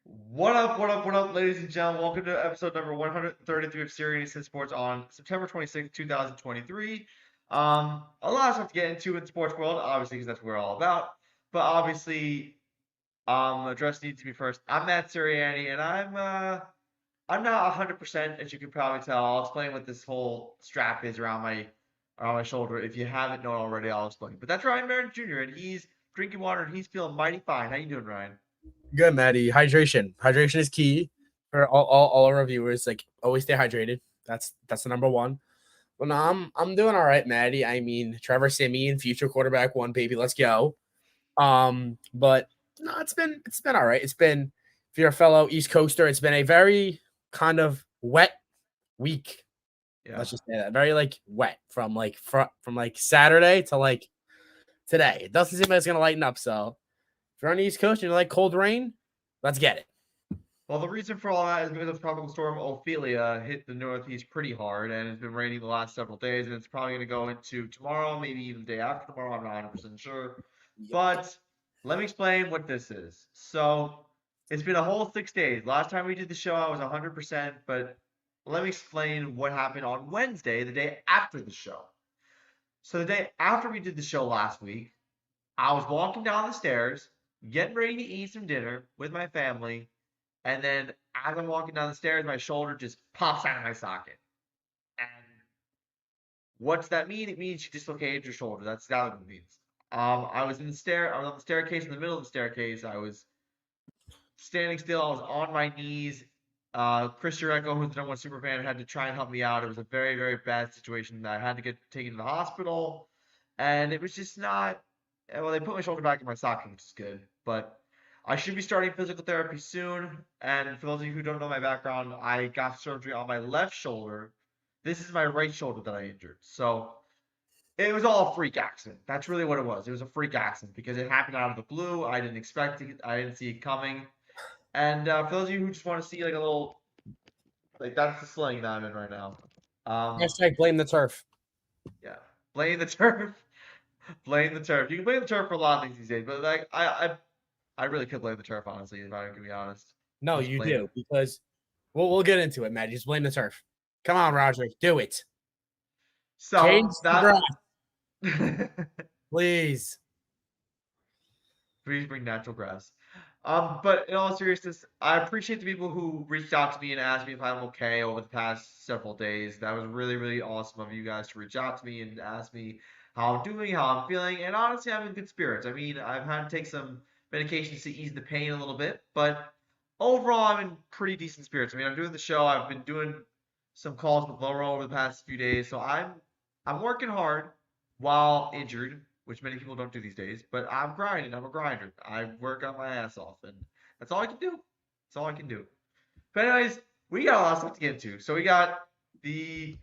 What up, ladies and gentlemen? Welcome to episode number 133 of Siriani Sports on September 26th, 2023. A lot of stuff to get into in the sports world, obviously, because that's what we're all about. But obviously, address needs to be first. I'm Matt Siriani, and I'm not 100%, as you can probably tell. I'll explain what this whole strap is around my shoulder. If you haven't known already, I'll explain. But that's Ryan Merritt Jr., and he's drinking water, and he's feeling mighty fine. How you doing, Ryan? Good, Maddie. Hydration. Hydration is key for all our viewers. Like, always stay hydrated. That's the number one. Well, no, I'm doing all right, Maddie. I mean, Trevor Siemian, future quarterback one, baby. Let's go. But no, it's been all right. It's been, if you're a fellow East Coaster, it's been a very kind of wet week. Yeah. Let's just say that. Very like wet from like Saturday to like today. It doesn't seem like it's gonna lighten up. So if you're on the East Coast and you like cold rain, let's get it. Well, the reason for all that is because tropical storm Ophelia hit the Northeast pretty hard, and it's been raining the last several days, and it's probably going to go into tomorrow, maybe even the day after tomorrow. I'm not 100% sure. But let me explain what this is. So it's been a whole 6 days. Last time we did the show, I was 100%, but let me explain what happened on Wednesday, the day after the show. So the day after we did the show last week, I was walking down the stairs, getting ready to eat some dinner with my family. And then as I'm walking down the stairs, my shoulder just pops out of my socket. And what's that mean? It means you dislocated your shoulder. That's what it means. I was on the staircase, in the middle of the staircase. I was standing still. I was on my knees. Chris Jericho, who's the number one super fan, had to try and help me out. It was a very, very bad situation. I had to get taken to the hospital. And it was just not, well, they put my shoulder back in my socket, which is good. But I should be starting physical therapy soon. And for those of you who don't know my background, I got surgery on my left shoulder. This is my right shoulder that I injured. So it was all a freak accident. That's really what it was. It was a freak accident because it happened out of the blue. I didn't expect it. I didn't see it coming. And for those of you who just want to see like a little, like that's the sling that I'm in right now. Hashtag blame the turf. Yeah, blame the turf. Blame the turf. You can blame the turf for a lot of things these days, but like I really could blame the turf, honestly, if I can be honest. No, I'll just you blame do it. because we'll get into it, Maddie. Just blame the turf. Come on, Roger, do it. Change So the grass, that please. please bring natural grass. But in all seriousness, I appreciate the people who reached out to me and asked me if I'm okay over the past several days. That was really, really awesome of you guys to reach out to me and ask me how I'm doing, how I'm feeling, and honestly, I'm in good spirits. I mean, I've had to take some medications to ease the pain a little bit, but overall, I'm in pretty decent spirits. I mean, I'm doing the show. I've been doing some calls with Laura over the past few days, so I'm working hard while injured, which many people don't do these days. But I'm grinding. I'm a grinder. I work on my ass off, and that's all I can do. That's all I can do. But anyways, we got a lot of stuff to get into. So we got the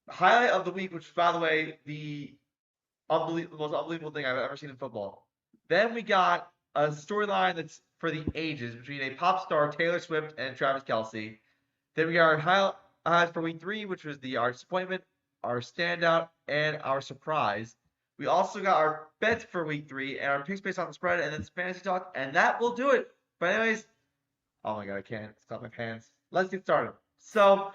highlight of the week, which is, by the way, the most unbelievable thing I've ever seen in football. Then we got a storyline that's for the ages between a pop star Taylor Swift and Travis Kelsey. Then we got our highlights for week 3, which was our disappointment, our standout, and our surprise. We also got our bets for week 3 and our picks based on the spread, and then some fantasy talk, and that will do it. But anyways, oh my god, I can't stop my pants. Let's get started. So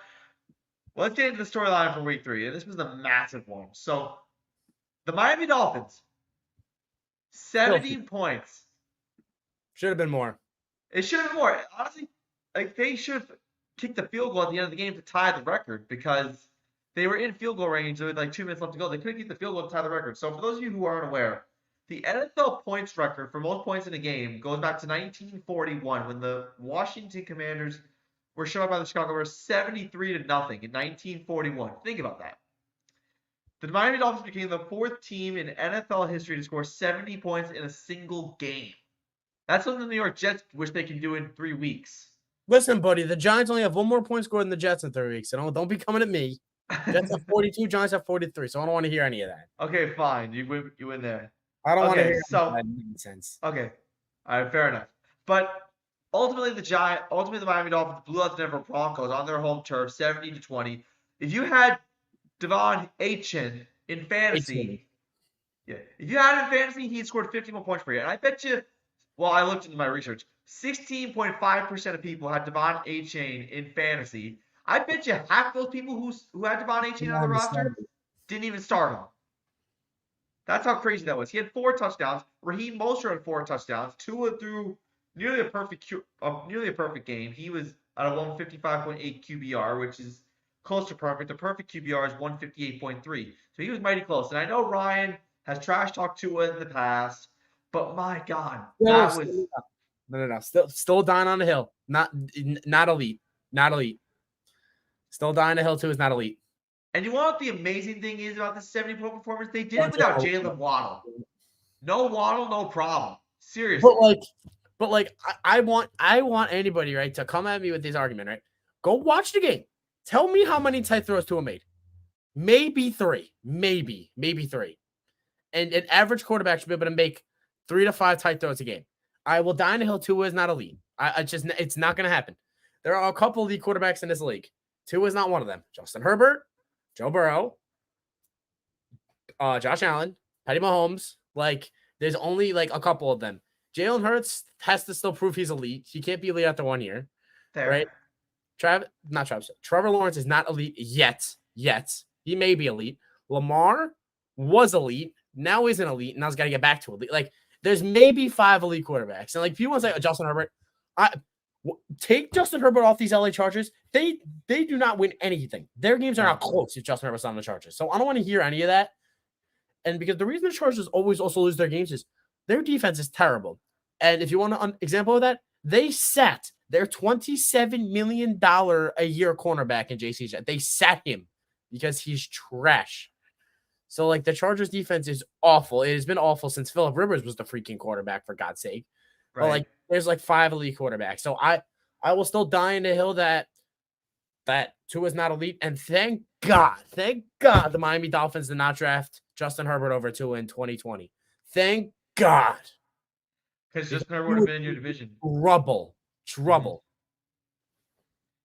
let's get into the storyline for week 3, and this was the massive one. So the Miami Dolphins, Filthy. 17 points. Should have been more. It should have been more. Honestly, like they should have kicked the field goal at the end of the game to tie the record because they were in field goal range with like 2 minutes left to go. They couldn't get the field goal to tie the record. So for those of you who aren't aware, the NFL points record for most points in a game goes back to 1941 when the Washington Commanders were shut out by the Chicago Bears 73-0 in 1941. Think about that. The Miami Dolphins became the 4th team in NFL history to score 70 points in a single game. That's something the New York Jets wish they could do in 3 weeks. Listen, buddy, the Giants only have one more point scored than the Jets in 3 weeks. So don't be coming at me. Jets have 42, Giants have 43. So I don't want to hear any of that. Okay, fine. You win there. I don't want to Okay, hear so that nonsense. okay. All right, fair enough. But ultimately the Miami Dolphins blew out the Denver Broncos on their home turf 70-20. If you had Devon Achane in fantasy, yeah, if you had him in fantasy, he had scored 50 more points for you. And I bet you well, I looked into my research. 16.5% of people had Devon A. Chain in fantasy. I bet you half those people who had Devon A. Chain on the roster didn't even start him. That's how crazy that was. He had 4 touchdowns. Raheem Mostert had 4 touchdowns. Tua threw nearly a perfect game. He was at a 155.8 QBR, which is close to perfect. The perfect QBR is 158.3. So he was mighty close. And I know Ryan has trash talked Tua in the past, but my God, that was. No. Still dying on the hill. Not elite. Not elite. Still dying on the hill too is not elite. And you know what the amazing thing is about this 70-point performance? They did it without Jalen Waddle. No Waddle, no problem. Seriously. But I want anybody, right, to come at me with this argument, right? Go watch the game. Tell me how many tight throws Tua made. Maybe 3. Maybe 3. And an average quarterback should be able to make 3 to 5 tight throws a game. I will die on the hill. Tua is not elite. It's not going to happen. There are a couple elite quarterbacks in this league. Tua is not one of them. Justin Herbert, Joe Burrow, Josh Allen, Patty Mahomes. Like, there's only like a couple of them. Jalen Hurts has to still prove he's elite. He can't be elite after 1 year. Fair. Right? Trevor Lawrence is not elite yet. He may be elite. Lamar was elite. Now he's an elite. Now he's got to get back to elite. Like, there's maybe 5 elite quarterbacks. And like, people want to say Justin Herbert. Take Justin Herbert off these LA Chargers. They do not win anything. Their games are not close if Justin Herbert's on the Chargers. So I don't want to hear any of that. And because the reason the Chargers always also lose their games is their defense is terrible. And if you want an example of that, they sat their $27 million a year cornerback in JC Jett. They sat him because he's trash. So, like, the Chargers defense is awful. It has been awful since Phillip Rivers was the freaking quarterback, for God's sake. Right. But, like, there's, like, 5 elite quarterbacks. So, I will still die in the hill that Tua is not elite. And thank God, the Miami Dolphins did not draft Justin Herbert over Tua in 2020. Thank God. Because Justin Herbert would have been in your division. Trouble.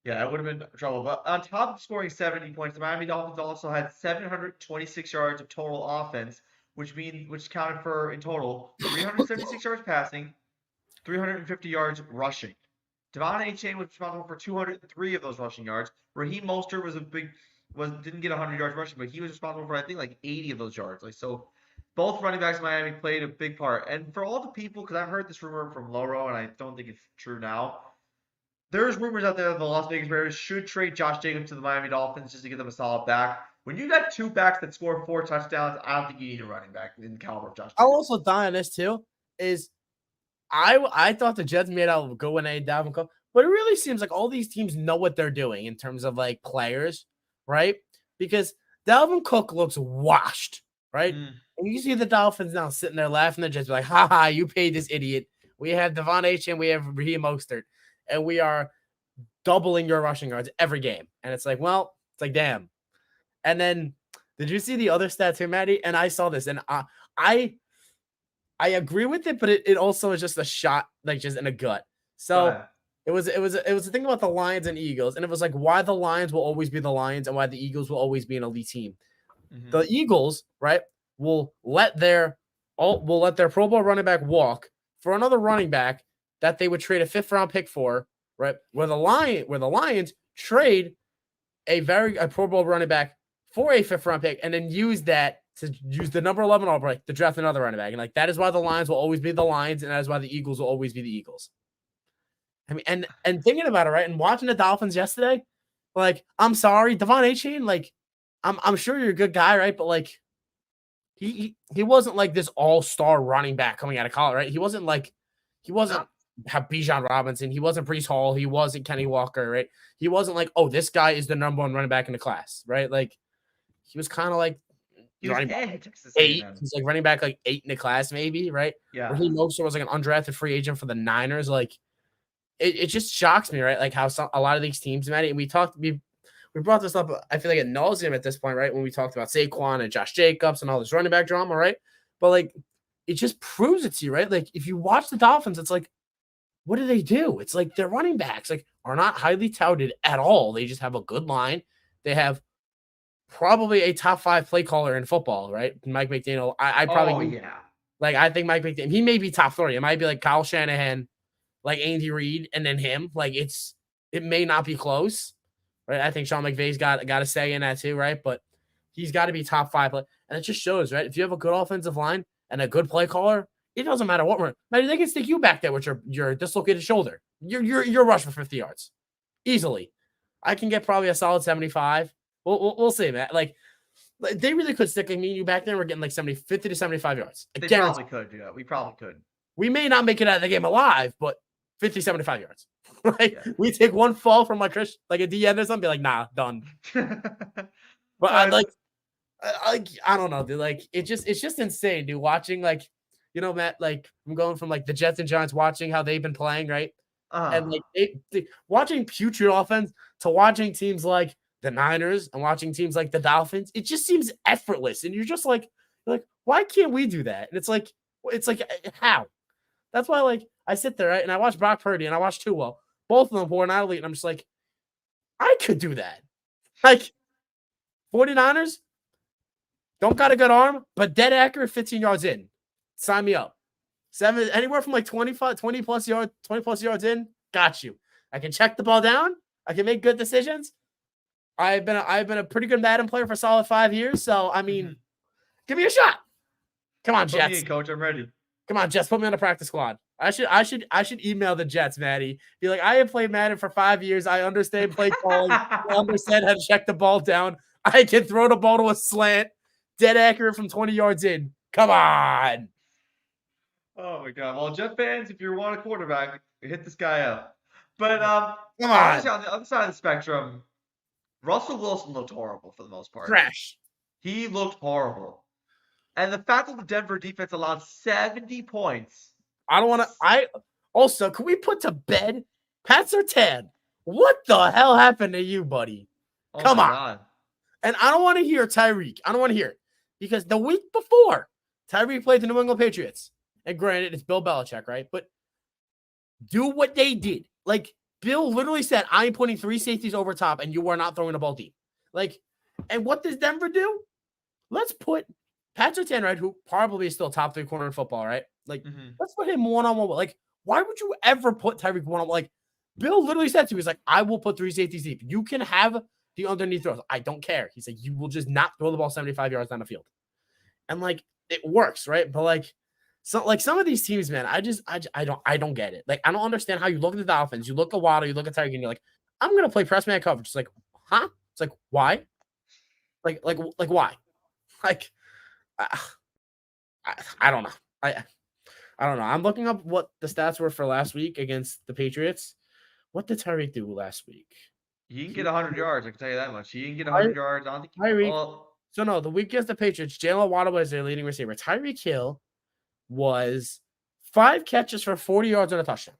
Yeah, it would have been trouble. But on top of scoring 70 points, the Miami Dolphins also had 726 yards of total offense, which counted for, in total, 376 yards passing, 350 yards rushing. Devon A. Chain was responsible for 203 of those rushing yards. Raheem Mostert didn't get 100 yards rushing, but he was responsible for, I think, like 80 of those yards. Like, so both running backs in Miami played a big part. And for all the people, because I've heard this rumor from Loro, and I don't think it's true now, there's rumors out there that the Las Vegas Raiders should trade Josh Jacobs to the Miami Dolphins just to give them a solid back. When you got 2 backs that score 4 touchdowns, I don't think you need a running back in the caliber of Josh Jacobs. I'll also die on this too. Is I thought the Jets made out of go and a Dalvin Cook, but it really seems like all these teams know what they're doing in terms of like players, right? Because Dalvin Cook looks washed, right? And you see the Dolphins now sitting there laughing. They're just like, "Ha, you paid this idiot. We have Devon H and we have Raheem Mostert, and we are doubling your rushing yards every game." And it's like, well, it's like, damn. And then, did you see the other stats here, Maddie? And I saw this, and I agree with it, but it also is just a shot, like just in a gut. So it was a thing about the Lions and Eagles, and it was like why the Lions will always be the Lions and why the Eagles will always be an elite team. Mm-hmm. The Eagles, right, will let their Pro Bowl running back walk for another running back that they would trade a 5th round pick for, right? Where the Lions trade a Pro Bowl running back for a 5th round pick and then use that to use the number 11 overall pick to draft another running back. And like that is why the Lions will always be the Lions, and that is why the Eagles will always be the Eagles. I mean, and thinking about it, right, and watching the Dolphins yesterday, like, I'm sorry, Devon A. Chain, like, I'm sure you're a good guy, right? But like he wasn't like this all-star running back coming out of college, right? He wasn't Bijan Robinson. He wasn't Breece Hall. He wasn't Kenny Walker, right? He wasn't like, oh, this guy is the number 1 running back in the class, right? Like, he was kind of like running back 8. He's like running back like 8 in the class, maybe, right? Yeah. Raheem Mostert was like an undrafted free agent for the Niners. Like, it just shocks me, right? Like how a lot of these teams, Maddie, and we brought this up, I feel like ad nauseum at this point, right? When we talked about Saquon and Josh Jacobs and all this running back drama, right? But like, it just proves it to you, right? Like, if you watch the Dolphins, it's like, what do? It's like their running backs like are not highly touted at all. They just have a good line. They have probably a top 5 play caller in football, right? Mike McDaniel. I probably Like, I think Mike McDaniel, he may be top 3. It might be like Kyle Shanahan, like Andy Reid, and then him. Like, it may not be close, right? I think Sean McVay's got a say in that too, right? But he's got to be top 5. And it just shows, right? If you have a good offensive line and a good play caller, it doesn't matter what we're. Maybe they can stick you back there with your dislocated shoulder. You're rush for 50 yards easily. I can get probably a solid 75. We'll see, man. Like, they really could stick me and you back there. And we're getting like 50 to 75 yards. They probably could, yeah. We probably could. We may not make it out of the game alive, but 50, 75 yards. Like, we take one fall from like Chris, like a DN or something, be like, nah, done. But I don't know, dude. Like, it's just insane, dude. Watching, like, you know, Matt, like, I'm going from like the Jets and Giants, watching how they've been playing, right? And like watching putrid offense to watching teams like the Niners and watching teams like the Dolphins, it just seems effortless. And you're like, why can't we do that? And it's like how? That's why, like, I sit there, right, and I watch Brock Purdy and I watch Tua, both of them who are not elite, and I'm just like, I could do that. Like, 49ers don't got a good arm, but dead accurate 15 yards in. Sign me up. Anywhere from like 20 plus yards in, got you. I can check the ball down. I can make good decisions. I've been a pretty good Madden player for a solid 5 years. So, I mean, give me a shot. Come on, Jets. Put me in, coach. I'm ready. Come on, Jets. Put me on the practice squad. I should email the Jets, Maddie. Be like, I have played Madden for 5 years. I understand play calling. I understand how to check the ball down. I can throw the ball to a slant, dead accurate from 20 yards in. Come on. Oh my God! Well, Jet fans, if you want a quarterback, hit this guy up. But come on the other side of the spectrum, Russell Wilson looked horrible for the most part. Crash. He looked horrible, and the fact that the Denver defense allowed 70 points. I don't want to. Also, can we put to bed Pat Surtain? What the hell happened to you, buddy? Oh Come on. God. And I don't want to hear Tyreek. I don't want to hear it because the week before, Tyreek played the New England Patriots. And granted, it's Bill Belichick, right? But do what they did. Like, Bill literally said, I'm putting 3 safeties over top, and you are not throwing the ball deep. Like, and what does Denver do? Let's put Pat Surtain, right, who probably is still top 3 corner in football, right? Like, let's put him one-on-one. Like, why would you ever put Tyreek one-on-one? Like, Bill literally said to me, he's like, I will put 3 safeties deep. You can have the underneath throws. I don't care. He's like, you will just not throw the ball 75 yards down the field. And, like, it works, right? But, like, so, like, some of these teams, man, I don't get it. Like, I don't understand how you look at the Dolphins, you look at Waddle, you look at Tyreek, and you're like, I'm gonna play press man coverage. It's like, huh? It's like, why? Like why? Like, I don't know. I don't know. I'm looking up what the stats were for last week against the Patriots. What did Tyreek do last week? He can get 100 yards. I can tell you that much. He can get 100 yards. I don't think Tyreek. So no, the week against the Patriots, Jalen Waddle was their leading receiver. Tyreek Hill was 5 catches for 40 yards and a touchdown.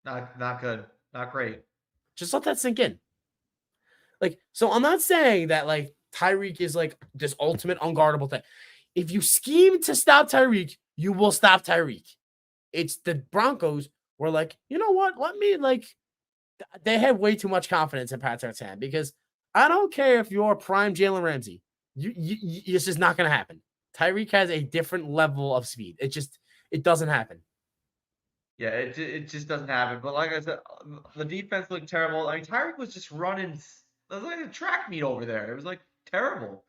Not good. Not great. Just let that sink in. Like, so I'm not saying that, like, Tyreek is, like, this ultimate unguardable thing. If you scheme to stop Tyreek, you will stop Tyreek. It's the Broncos were like, you know what? Let me, like, they had way too much confidence in Pat Surtain because I don't care if you're prime Jalen Ramsey. It's just not going to happen. Tyreek has a different level of speed. It doesn't happen. Yeah, it just doesn't happen. But like I said, the defense looked terrible. I mean, Tyreek was just running. It was like a track meet over there. It was like terrible.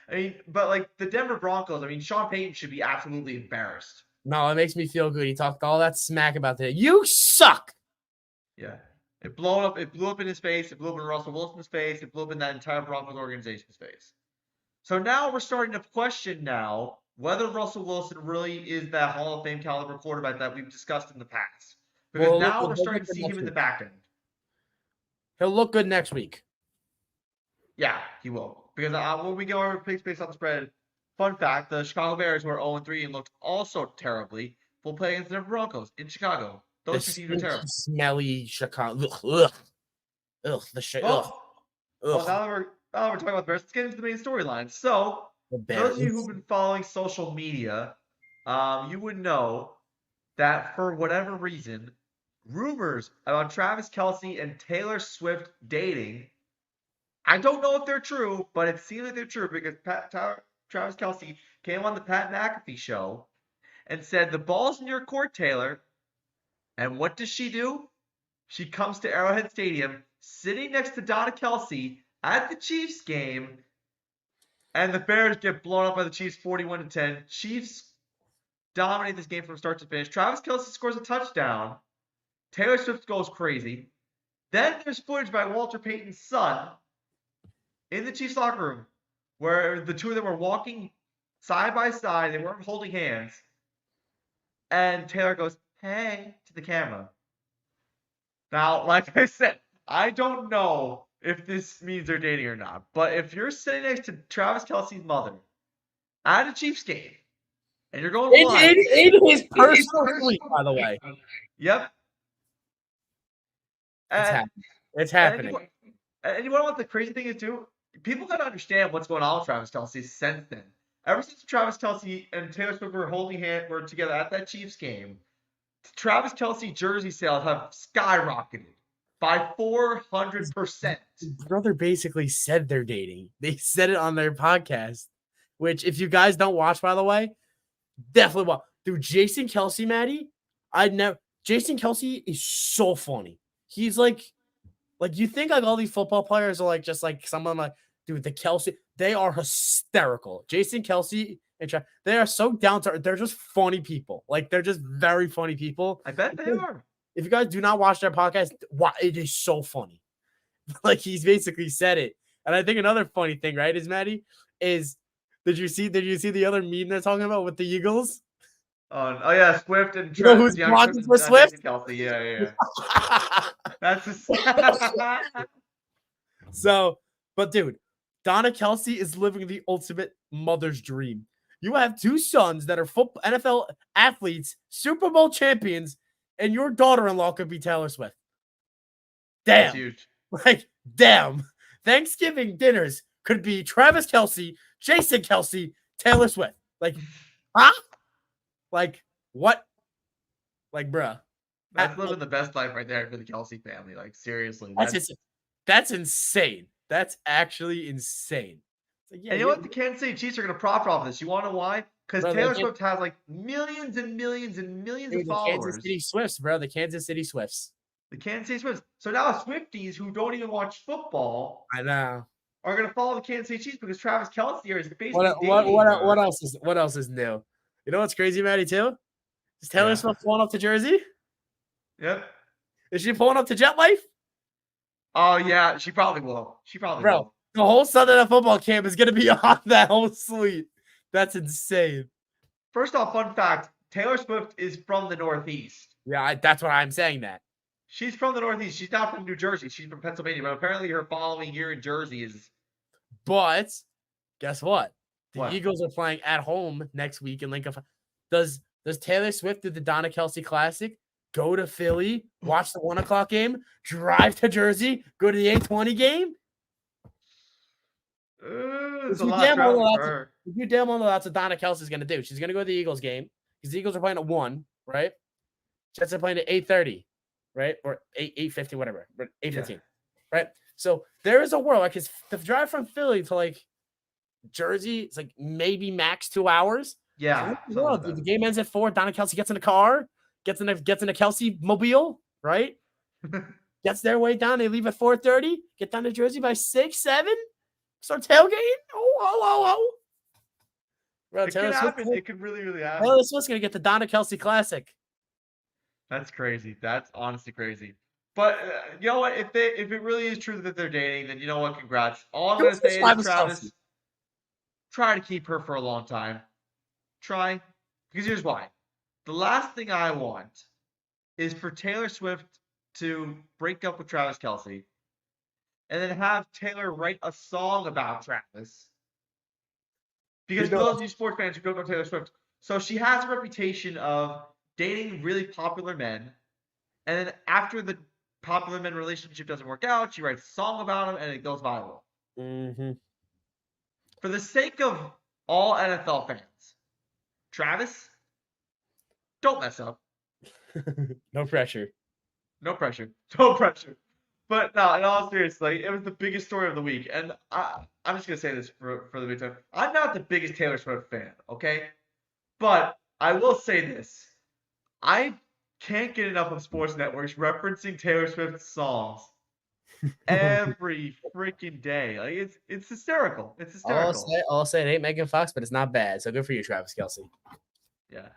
I mean, but like the Denver Broncos, I mean, Sean Payton should be absolutely embarrassed. No, it makes me feel good. He talked all that smack about that. You suck. Yeah. It blew up in his face. It blew up in Russell Wilson's face. It blew up in that entire Broncos organization's face. So now we're starting to question now whether Russell Wilson really is that Hall of Fame caliber quarterback that we've discussed in the past. Because now we're starting to see him in the back end. He'll look good next week. Yeah, he will. Because when we go over picks based on the spread, fun fact, the Chicago Bears were 0-3 and looked also terribly. Will play against the Broncos in Chicago. Those two teams are terrible. Smelly Chicago. Ugh. The shit. Ugh. Well, now we're talking about the Bears. Let's get into the main storyline. So, those of you who've been following social media, you would know that for whatever reason, rumors about Travis Kelce and Taylor Swift dating, I don't know if they're true, but it seems like they're true because Travis Kelsey came on the Pat McAfee show and said, "The ball's in your court, Taylor." And what does she do? She comes to Arrowhead Stadium, sitting next to Donna Kelsey at the Chiefs game, and the Bears get blown up by the Chiefs 41-10. Chiefs dominate this game from start to finish. Travis Kelsey scores a touchdown. Taylor Swift goes crazy. Then there's footage by Walter Payton's son in the Chiefs locker room where the two of them were walking side by side. They weren't holding hands. And Taylor goes, "Hey," to the camera. Now, like I said, I don't know if this means they're dating or not. But if you're sitting next to Travis Kelsey's mother at a Chiefs game and you're going live. In his personal suite, by the way. Yep. It's happening. It's happening. And you know what the crazy thing is, too? People got to understand what's going on with Travis Kelsey since then. Ever since Travis Kelsey and Taylor Swift were together at that Chiefs game, Travis Kelsey jersey sales have skyrocketed by 400%. His brother basically said they're dating. They said it on their podcast, which if you guys don't watch, by the way, definitely watch. Dude, Jason Kelsey, Maddie, Jason Kelsey is so funny. He's like you think like all these football players are like just like someone like, dude, the Kelsey, they are hysterical. Jason Kelsey and they are so down to earth. They're just funny people. Like they're just very funny people. I bet they are. If you guys do not watch their podcast, wow, it is so funny. Like he's basically said it. And I think another funny thing, right, is Maddie, is did you see the other meme they're talking about with the Eagles? Oh yeah, Swift and You know who's blocking for Swift? Kelsey. Yeah. That's So, but dude, Donna Kelsey is living the ultimate mother's dream. You have two sons that are NFL athletes, Super Bowl champions, and your daughter-in-law could be Taylor Swift. Damn. That's huge. Like, damn. Thanksgiving dinners could be Travis Kelsey, Jason Kelsey, Taylor Swift. Like, huh? Like, what? Like, bruh. That's living the best life right there for the Kelsey family. Like, seriously. That's insane. That's actually insane. Like, yeah, and you know what? The Kansas City Chiefs are going to profit off this. You want to know why? Because Taylor Swift has like millions and millions and millions of followers. The Kansas City Swifts, bro. The Kansas City Swifts. The Kansas City Swifts. So now Swifties who don't even watch football, I know, are going to follow the Kansas City Chiefs because Travis Kelsey is basically what else is new? You know what's crazy, Maddie, too? Is Taylor Swift pulling up to Jersey? Yep. Is she pulling up to Jet Life? Oh yeah, she probably will. Will. The whole Southern football camp is going to be on that whole suite. That's insane. First off, fun fact: Taylor Swift is from the Northeast. Yeah, that's what I'm saying. That she's from the Northeast. She's not from New Jersey. She's from Pennsylvania. But apparently, her following here in Jersey is. But guess what? The Eagles are playing at home next week in Lincoln. Does Taylor Swift do the Donna Kelsey Classic? Go to Philly, watch the 1:00 game, drive to Jersey, go to the 8:20 game. It's a lot of travel for her. You damn well know that's what Donna Kelsey's going to do. She's going to go to the Eagles game because the Eagles are playing at 1, right? Jets are playing at 8:30, right? Or 8:50, whatever. 8:15, right? So there is a world like the drive from Philly to like Jersey, it's like maybe max 2 hours. Yeah. The game ends at 4. Donna Kelsey gets in the car. Gets in a Kelsey mobile, right? Gets their way down. They leave at 4:30. Get down to Jersey by 6, 7. Start tailgating. Oh. Bro, it could happen. It could really, really happen. Taylor Swift's going to get the Donna Kelsey Classic. That's crazy. That's honestly crazy. But you know what? If it really is true that they're dating, then you know what? Congrats. All I'm going to say is, Travis, try to keep her for a long time. Try. Because here's why. The last thing I want is for Taylor Swift to break up with Travis Kelsey and then have Taylor write a song about Travis. Because for those of you sports fans who don't know Taylor Swift, so she has a reputation of dating really popular men, and then after the popular men relationship doesn't work out, she writes a song about him and it goes viral. Mm-hmm. For the sake of all NFL fans, Travis, don't mess up. No pressure. No pressure. No pressure. But no, in all seriousness, like it was the biggest story of the week, and I'm just gonna say this for the big time. I'm not the biggest Taylor Swift fan, okay? But I will say this: I can't get enough of sports networks referencing Taylor Swift songs every freaking day. Like it's hysterical. It's hysterical. I'll say it ain't Megan Fox, but it's not bad. So good for you, Travis Kelsey. Yeah.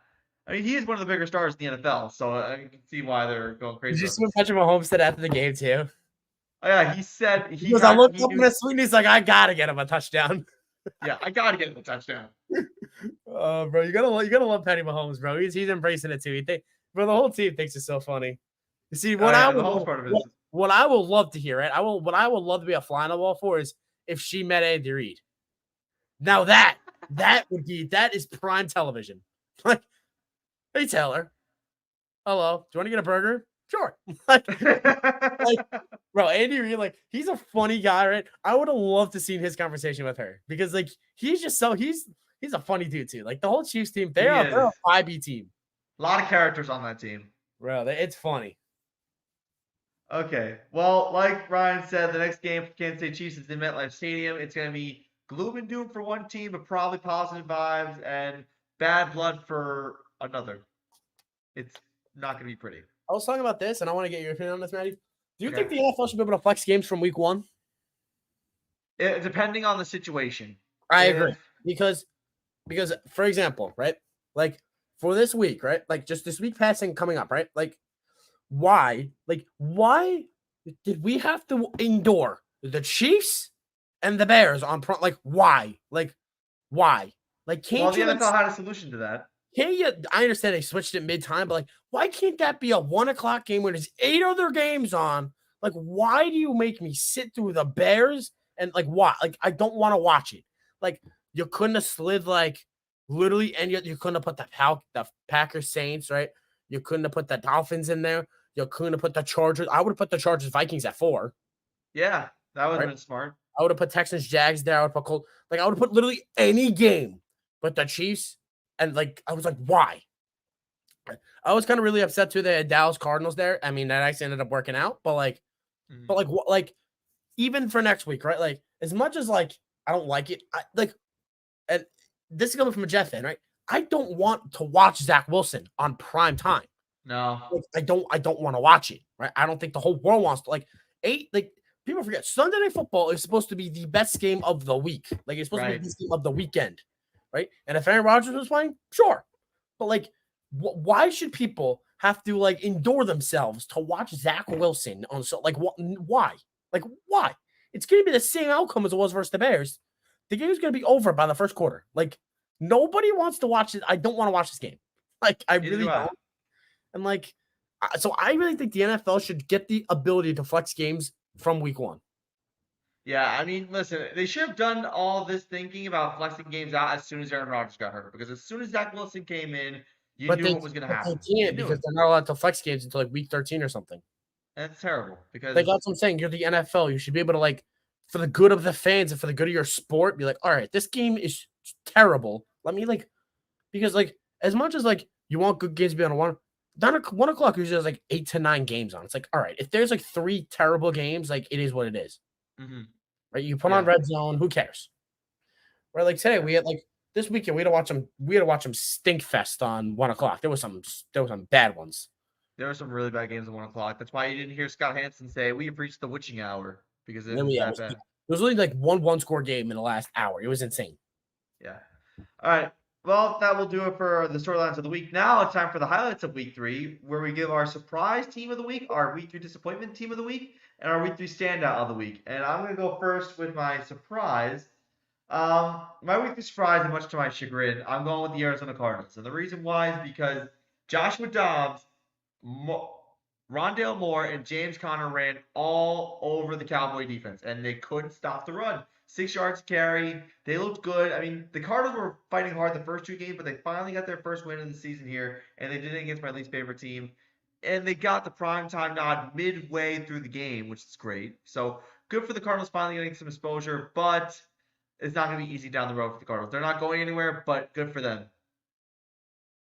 I mean, he is one of the bigger stars in the NFL, so I can see why they're going Did crazy you about see what this. Patrick Mahomes said after the game too? Oh, yeah, he said Because I looked he up in knew. the suite and he's like, I gotta get him a touchdown. Yeah, I gotta get him a touchdown. Bro, you gotta love Patty Mahomes, bro. He's embracing it too. Bro, the whole team thinks it's so funny. You see, Yeah, the Mahomes part of it is what I will love to hear, right? What I would love to be a fly on the wall for is if she met Andy Reid. Now that is prime television. Like, hey Taylor, hello, do you want to get a burger? Sure. like, bro, Andy Reid, like, he's a funny guy, right? I would have loved to seen his conversation with her because, like, he's just he's a funny dude too. Like the whole Chiefs team, he they're is. a 5B team, A lot of characters on that team. bro. It's funny. Okay. Well, like Ryan said, the next game for Kansas City Chiefs is in MetLife Stadium. It's going to be gloom and doom for one team, but probably positive vibes and bad blood for another. It's not going to be pretty. I was talking about this, and I want to get your opinion on this, Maddie. Do you Okay. think the NFL should be able to flex games from week one? Depending on the situation. I agree because for example, right, like for this week, right, like just this week passing coming up, right, like why did we have to endure the Chiefs and the Bears on front? Like why? Like can't Well, the you? NFL had a solution to that. Can't you? I understand they switched it mid-time, but like, why can't that be a 1 o'clock game when there's 8 other games on? Like, why do you make me sit through the Bears and like why? Like, I don't want to watch it. Like, you couldn't have slid like literally, and you couldn't have put the Packers Saints, right? You couldn't have put the Dolphins in there. You couldn't have put the Chargers. I would have put the Chargers Vikings at 4. Yeah, that would have Right? been smart. I would have put Texans Jags there. I would put Colt. Like, I would have put literally any game, but the Chiefs. And like, I was like, why? I was kind of really upset too. They had Dallas Cardinals there. I mean, that actually ended up working out, but like, even for next week, right? Like, as much as like I don't like it, and this is coming from a Jet fan, right? I don't want to watch Zach Wilson on prime time. No. Like, I don't want to watch it, right? I don't think the whole world wants to people forget Sunday Night Football is supposed to be the best game of the week. Like, it's supposed to be the best game of the weekend, right? And if Aaron Rodgers was playing, sure, but like, why should people have to like endure themselves to watch Zach Wilson on why? Like, why? It's going to be the same outcome as it was versus the Bears. The game's going to be over by the first quarter. Like, nobody wants to watch it. I don't want to watch this game. Like, I really don't. And like, so I really think the NFL should get the ability to flex games from week one. Yeah, I mean, listen, they should have done all this thinking about flexing games out as soon as Aaron Rodgers got hurt. Because as soon as Zach Wilson came in, you knew what was going to happen. They can't because they're not allowed to flex games until like week 13 or something. That's terrible. Because like that's what I'm saying. You're the NFL. You should be able to like, for the good of the fans and for the good of your sport, be like, all right, this game is terrible. Let me because like as much as like you want good games to be on 1 o'clock usually there's like 8 to 9 games on. It's like, all right, if there's like 3 terrible games, like it is what it is. Mm-hmm. Right? You put on Red Zone, who cares? Right? Like today, we had like this weekend, we had to watch them stink fest on 1 o'clock. There was some bad ones. There were some really bad games at 1 o'clock. That's why you didn't hear Scott Hansen say we've reached the witching hour because it was that bad. It was really like one score game in the last hour. It was insane. Yeah. All right. Well, that will do it for the storylines of the week. Now it's time for the highlights of week 3, where we give our surprise team of the week, our week 3 disappointment team of the week, and our week 3 standout of the week. And I'm going to go first with my surprise. My week 3 surprise, and much to my chagrin, I'm going with the Arizona Cardinals. And the reason why is because Joshua Dobbs, Rondale Moore, and James Conner ran all over the Cowboy defense, and they couldn't stop the run. 6 yards carry. They looked good. I mean, the Cardinals were fighting hard the first 2 games, but they finally got their first win of the season here, and they did it against my least favorite team. And they got the primetime nod midway through the game, which is great. So good for the Cardinals finally getting some exposure, but it's not going to be easy down the road for the Cardinals. They're not going anywhere, but good for them.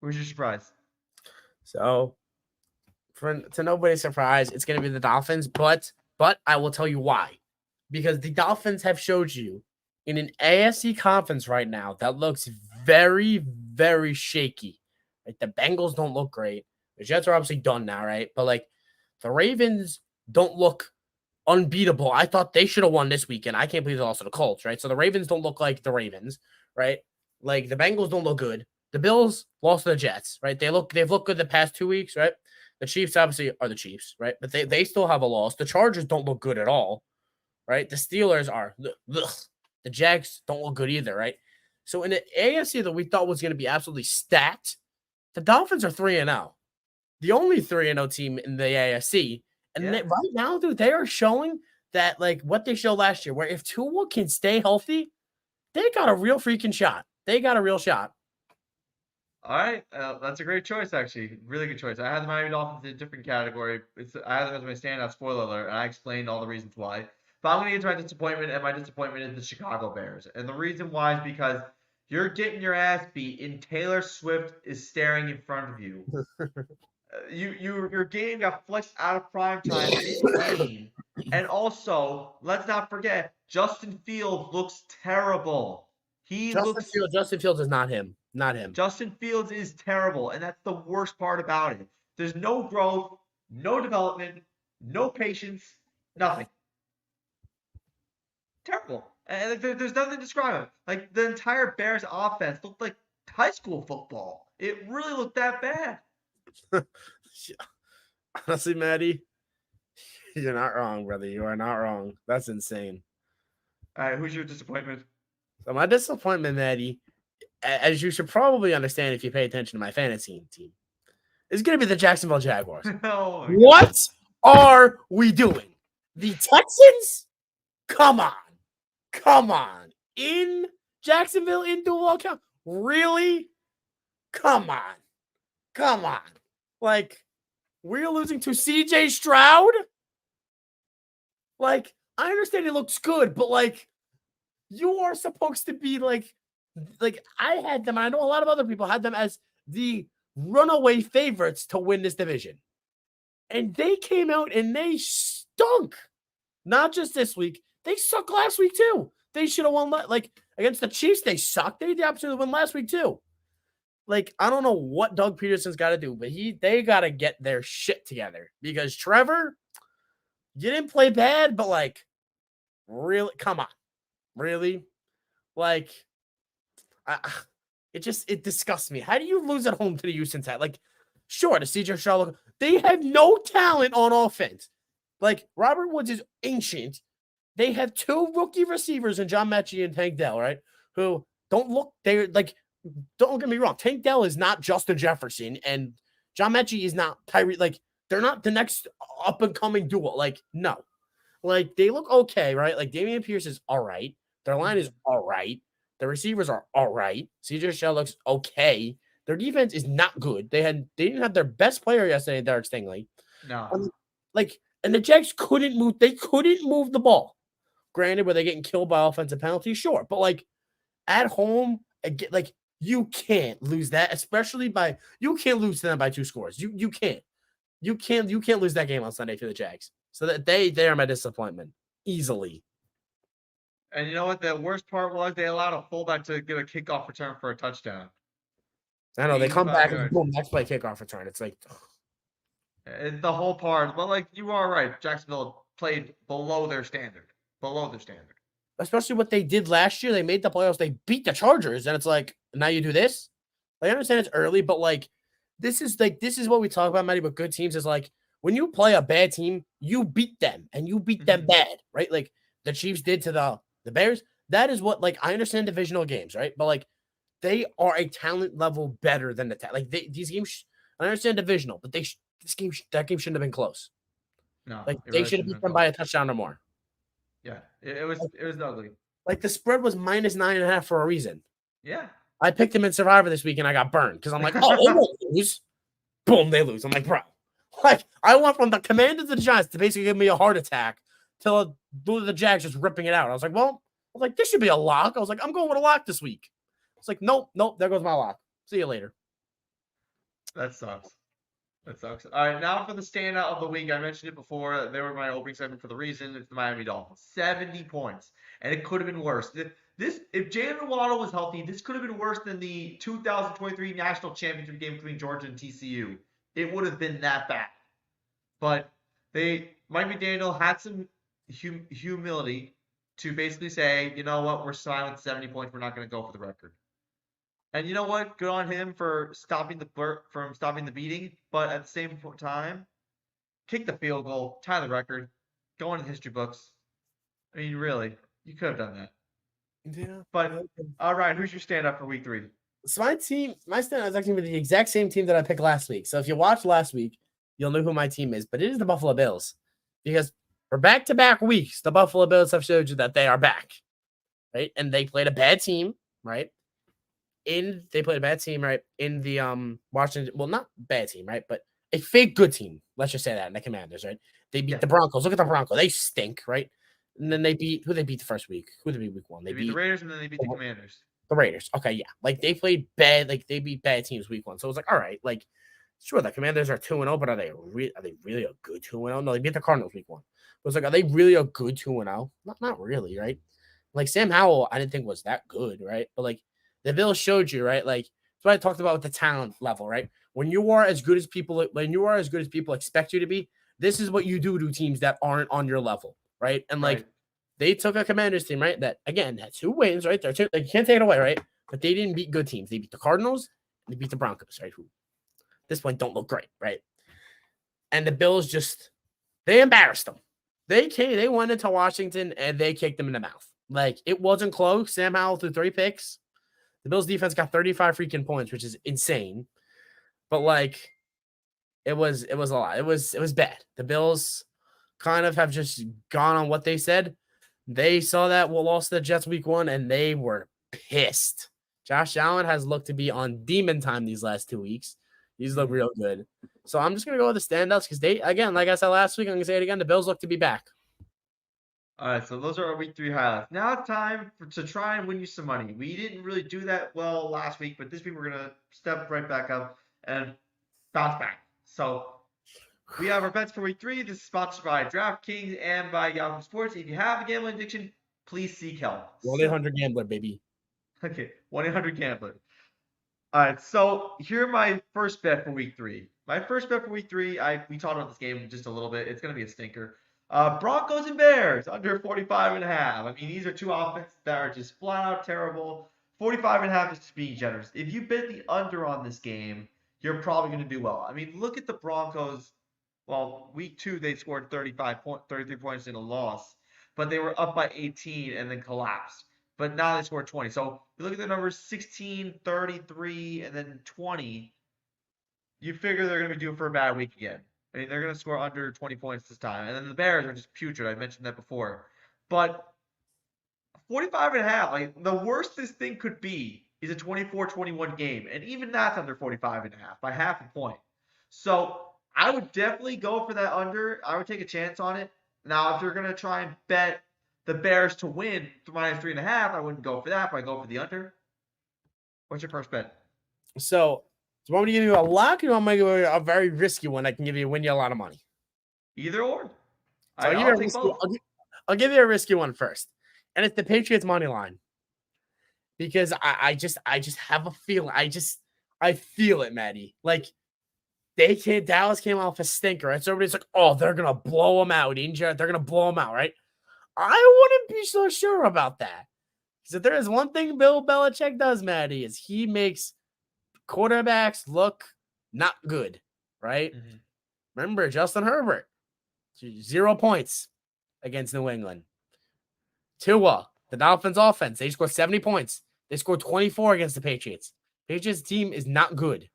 Where's your surprise? So, to nobody's surprise, it's going to be the Dolphins, but but I will tell you why. Because the Dolphins have showed you in an AFC conference right now that looks very, very shaky. Like the Bengals don't look great. The Jets are obviously done now, right? But like the Ravens don't look unbeatable. I thought they should have won this weekend. I can't believe they lost to the Colts, right? So the Ravens don't look like the Ravens, right? Like the Bengals don't look good. The Bills lost to the Jets, right? They've looked good the past 2 weeks, right? The Chiefs obviously are the Chiefs, right? But they still have a loss. The Chargers don't look good at all, right? The Steelers are ugh. The Jags don't look good either, right? So in the AFC that we thought was going to be absolutely stacked, the Dolphins are 3-0. The only 3-0 team in the AFC. And Yeah. right now, dude, they are showing that like what they showed last year, where if Tua can stay healthy, they got a real freaking shot. They got a real shot. All right, that's a great choice, actually. Really good choice. I had the Miami Dolphins in a different category. I had them as my standout. Spoiler alert, and I explained all the reasons why. But I'm going to get to my disappointment, and my disappointment is the Chicago Bears. And the reason why is because you're getting your ass beat, and Taylor Swift is staring in front of you. Your game got flexed out of prime time mid-game, and also let's not forget Justin Fields looks terrible. Justin Fields is not him. Not him. Justin Fields is terrible, and that's the worst part about it. There's no growth, no development, no patience, nothing. Terrible. And there's nothing to describe it. Like the entire Bears offense looked like high school football. It really looked that bad. Honestly, Maddie, you're not wrong, brother. You are not wrong. That's insane. All right, who's your disappointment? So my disappointment, Maddie, as you should probably understand if you pay attention to my fantasy team, is going to be the Jacksonville Jaguars. Oh What are we doing? The Texans? Come on. Come on. In Jacksonville, in Duval County? Really? Come on. Come on. Like, we're losing to CJ Stroud? Like, I understand it looks good, but like, you are supposed to be like I had them. I know a lot of other people had them as the runaway favorites to win this division. And they came out and they stunk. Not just this week. They sucked last week too. They should have won like against the Chiefs. They sucked. They had the opportunity to win last week too. Like, I don't know what Doug Peterson's got to do, but they got to get their shit together because Trevor, you didn't play bad, but like, really, come on. Really? Like, it disgusts me. How do you lose at home to the Houston Texans? Like, sure, the CJ Stroud, they have no talent on offense. Like, Robert Woods is ancient. They have two rookie receivers in John Mechie and Tank Dell, right? Who don't get me wrong. Tank Dell is not Justin Jefferson, and John Mechie is not Tyree. Like, they're not the next up and coming duo. Like, no. Like, they look okay, right? Like, Damian Pierce is all right. Their line is all right. The receivers are all right. CJ Stroud looks okay. Their defense is not good. They didn't have their best player yesterday, Derek Stingley. No. And the Jags couldn't move. They couldn't move the ball. Granted, were they getting killed by offensive penalties? Sure. But like at home, like you can't lose that, especially you can't lose to them by 2 scores. You can't. You can't lose that game on Sunday to the Jags. So that they are my disappointment. Easily. And you know what? The worst part was they allowed a fullback to get a kickoff return for a touchdown. I know they come back and boom, next play kickoff return. It's like it's the whole part. But like you are right, Jacksonville played below their standard. Below their standard. Especially what they did last year. They made the playoffs. They beat the Chargers, and it's like now you do this. Like, I understand it's early, but like this is what we talk about, Matty. But good teams is like when you play a bad team, you beat them and you beat them bad, right? Like the Chiefs did to the Bears. That is what, like, I understand divisional games, right? But like they are a talent level better than these games. I understand divisional, but that game shouldn't have been close. No, like they should have beat them by a touchdown or more. Yeah, it was ugly. Like the spread was -9.5 for a reason. Yeah, I picked them in Survivor this week and I got burned because I'm like, oh, they won't lose. Boom, they lose. I'm like, bro, like I went from the Commanders to the Giants to basically give me a heart attack till the Jags just ripping it out. I was like, this should be a lock. I was like, I'm going with a lock this week. It's like, nope, there goes my lock. See you later. That sucks. That sucks. All right, now for the standout of the week. I mentioned it before. They were my opening segment for the reason. It's the Miami Dolphins. 70 points. And it could have been worse. This, if Jalen Waddle was healthy, this could have been worse than the 2023 national championship game between Georgia and TCU. It would have been that bad. But Mike McDaniel had some humility to basically say, you know what, we're silent 70 points. We're not going to go for the record. And you know what? Good on him for stopping the beating. But at the same time, kick the field goal, tie the record, go into the history books. I mean, really, you could have done that. Yeah. But all right, who's your stand up for week 3? So my stand is actually with the exact same team that I picked last week. So if you watched last week, you'll know who my team is. But it is the Buffalo Bills, because for back-to-back weeks, the Buffalo Bills have showed you that they are back, right? And they played a bad team, right? They played a bad team, right? In the Washington, well, not bad team, right? But a fake good team. Let's just say that in the Commanders, right? They beat the Broncos. Look at the Broncos. They stink, right? And then they beat the first week. Who did they beat week 1? They beat the Raiders, and then they beat the Commanders. The Raiders. Okay, yeah. Like they played bad, like they beat bad teams week 1. So it was like, all right, like sure, the Commanders are 2-0, but are they really a good 2-0? No, they beat the Cardinals week 1. It was like, are they really a good 2-0? Not really, right? Like Sam Howell, I didn't think was that good, right? But like the Bills showed you, right? Like that's what I talked about with the talent level, right? When you are as good as people expect you to be, this is what you do to teams that aren't on your level, right? And like they took a Commanders team, right? That again had 2 wins, right? They can't take it away, right? But they didn't beat good teams. They beat the Cardinals and they beat the Broncos, right? Who at this point don't look great, right? And the Bills they embarrassed them. They went into Washington and they kicked them in the mouth. Like it wasn't close. Sam Howell threw 3 picks. The Bills defense got 35 freaking points, which is insane. But like it was a lot. It was bad. The Bills kind of have just gone on what they said. They saw that we lost the Jets week 1 and they were pissed. Josh Allen has looked to be on demon time these last 2 weeks. He's looked real good. So I'm just going to go with the standouts because they, again, like I said last week, I'm going to say it again, the Bills look to be back. All right, so those are our week 3 highlights. Now it's time to try and win you some money. We didn't really do that well last week, but this week we're going to step right back up and bounce back. So we have our bets for week 3. This is sponsored by DraftKings and by Yahoo Sports. If you have a gambling addiction, please seek help. 1-800-GAMBLER, baby. Okay, 1-800-GAMBLER. All right, so here are my first bet for week 3. My first bet for week 3, we talked about this game just a little bit. It's going to be a stinker. Broncos and Bears under 45.5. I mean, these are 2 offenses that are just flat out terrible. 45.5 is just being generous. If you bet the under on this game, you're probably going to do well. I mean, look at the Broncos. Well, week 2 they scored 33 points in a loss, but they were up by 18 and then collapsed. But now they scored 20. So you look at the numbers 16, 33, and then 20. You figure they're going to be due for a bad week again. I mean, they're going to score under 20 points this time. And then the Bears are just putrid. I mentioned that before. But 45.5, like the worst this thing could be is a 24-21 game. And even that's under 45.5 by half a point. So I would definitely go for that under. I would take a chance on it. Now, if you're going to try and bet the Bears to win -3.5, I wouldn't go for that, but I go for the under. What's your first bet? So, do you want me to give you a lock, or do you want me to give you a very risky one that can win you a lot of money? Either or. So I'll give you a risky one first. And it's the Patriots money line. Because I just have a feeling. I feel it, Maddie. Like Dallas came off a stinker, right? So everybody's like, oh, they're gonna blow them out. They're gonna blow them out, right? I wouldn't be so sure about that. Because if there is one thing Bill Belichick does, Maddie, is he makes quarterbacks look not good, right? Mm-hmm. Remember, Justin Herbert, 0 points against New England. Tua, the Dolphins offense, they scored 70 points. They scored 24 against the Patriots. Patriots team is not good.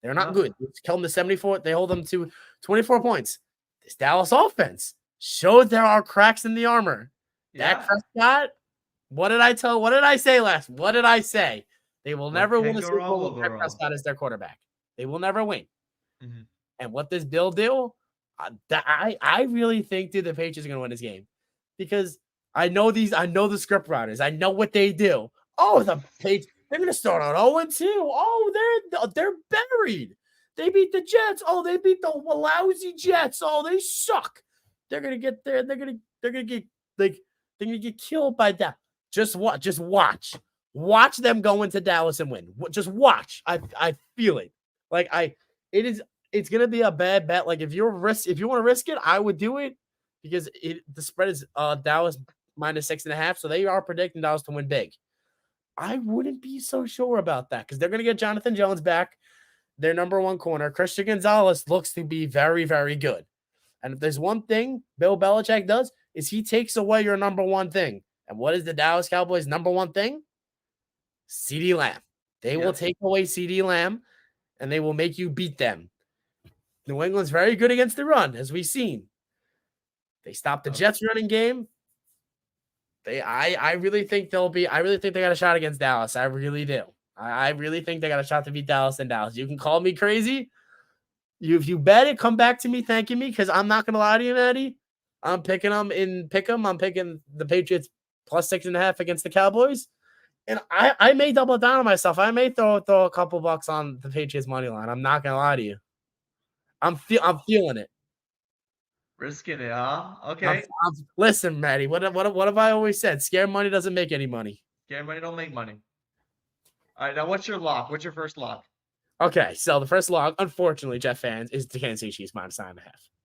They're not good. They held them to 74. They hold them to 24 points. This Dallas offense showed there are cracks in the armor. Yeah. Dak Prescott, what did I say last? What did I say? They will never win a Super Bowl with Dak Prescott as their quarterback. They will never win. Mm-hmm. And what does Bill do? I really think, dude, the Patriots are going to win this game because I know the script writers. I know what they do. Oh, the Patriots, they're going to start out 0-2. Oh, they're buried. They beat the Jets. Oh, they beat the lousy Jets. Oh, they suck. They're gonna get there. They're gonna get like they're gonna get killed by that. Just watch. Just watch. Watch them go into Dallas and win. Just watch. I feel it. Like it is. It's gonna be a bad bet. Like if you want to risk it, I would do it because the spread is Dallas -6.5, so they are predicting Dallas to win big. I wouldn't be so sure about that because they're gonna get Jonathan Jones back, their number one corner. Christian Gonzalez looks to be very, very good. And if there's one thing Bill Belichick does, is he takes away your number one thing. And what is the Dallas Cowboys' number one thing? CeeDee Lamb. They will take away CeeDee Lamb, and they will make you beat them. New England's very good against the run, as we've seen. They stopped the Jets running game. I really think they got a shot against Dallas. I really do. I really think they got a shot to beat Dallas in Dallas. You can call me crazy. If you bet it, come back to me thanking me because I'm not going to lie to you, Maddie. I'm picking them in pick'em. I'm picking the Patriots +6.5 against the Cowboys. And I may double down on myself. I may throw a couple bucks on the Patriots money line. I'm not going to lie to you. I'm feeling it. Risking it, huh? Okay. Listen, Maddie, what have I always said? Scared money doesn't make any money. Scared money don't make money. All right, now what's your lock? What's your first lock? Okay, so the first lock, unfortunately, Jeff fans, is the Kansas City Chiefs -9.5.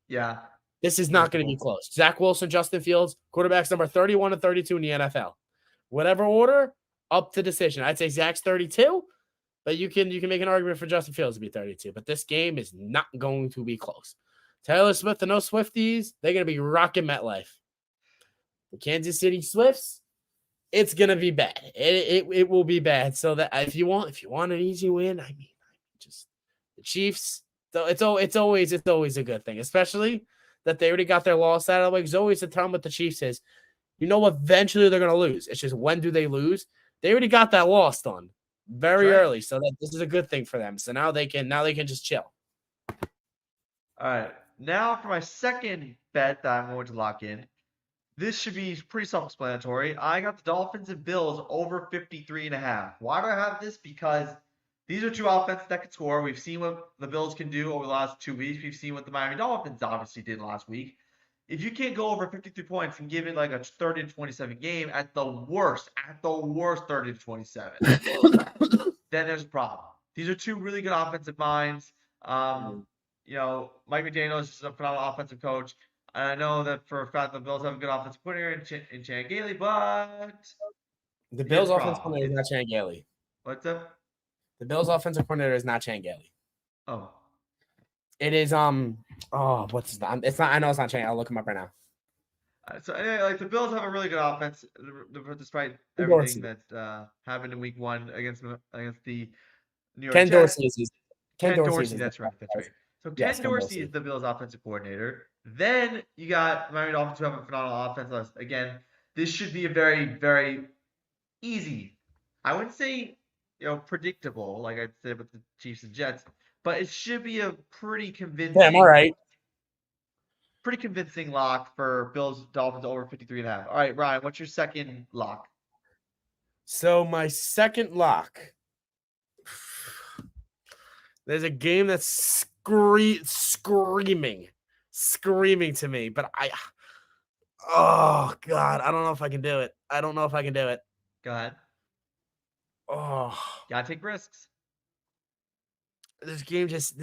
Yeah. This is not going to be close. Zach Wilson, Justin Fields, quarterbacks number 31 and 32 in the NFL. Whatever order, up to decision. I'd say Zach's 32, but you can make an argument for Justin Fields to be 32. But this game is not going to be close. Taylor Swift and no Swifties, they're going to be rocking MetLife. The Kansas City Swifts, it's going to be bad. It will be bad. So that if you want an easy win, I mean, just the Chiefs. So it's always a good thing, especially that they already got their loss out of the way. Because always the time with the Chiefs is, eventually they're going to lose. It's just when do they lose? They already got that loss done very early, so that this is a good thing for them. So now they can just chill. All right, now for my second bet that I'm going to lock in. This should be pretty self-explanatory. I got the Dolphins and Bills over 53.5. Why do I have this? Because these are two offenses that can score. We've seen what the Bills can do over the last 2 weeks. We've seen what the Miami Dolphins obviously did last week. If you can't go over 53 points and give it like a 30-27 game, at the worst 30-27, then there's a problem. These are two really good offensive minds. Mike McDaniel is a phenomenal offensive coach. I know that for a fact the Bills have a good offensive coordinator in Chan Gailey, but the Bills' offensive coordinator is not Chan Gailey. What's up? The Bills' offensive coordinator is not Chan Gailey. Oh. It is what's his name? It's not. I know it's not Chan. I'll look him up right now. So anyway, like the Bills have a really good offense despite everything that happened in Week 1 against the New York Jets. Ken Dorsey. That's right. So Ken Dorsey is the Bills' offensive coordinator. Then you got Miami Dolphins who have a phenomenal offense. Again, this should be a very, very easy. I wouldn't say predictable like I said with the Chiefs and Jets, but it should be a pretty convincing. Damn, all right. Pretty convincing lock for Bills Dolphins over 53.5. All right, Ryan, what's your second lock? So my second lock. There's a game that's screaming to me, but oh God, I don't know if I can do it. Go ahead. Oh, gotta take risks. This game just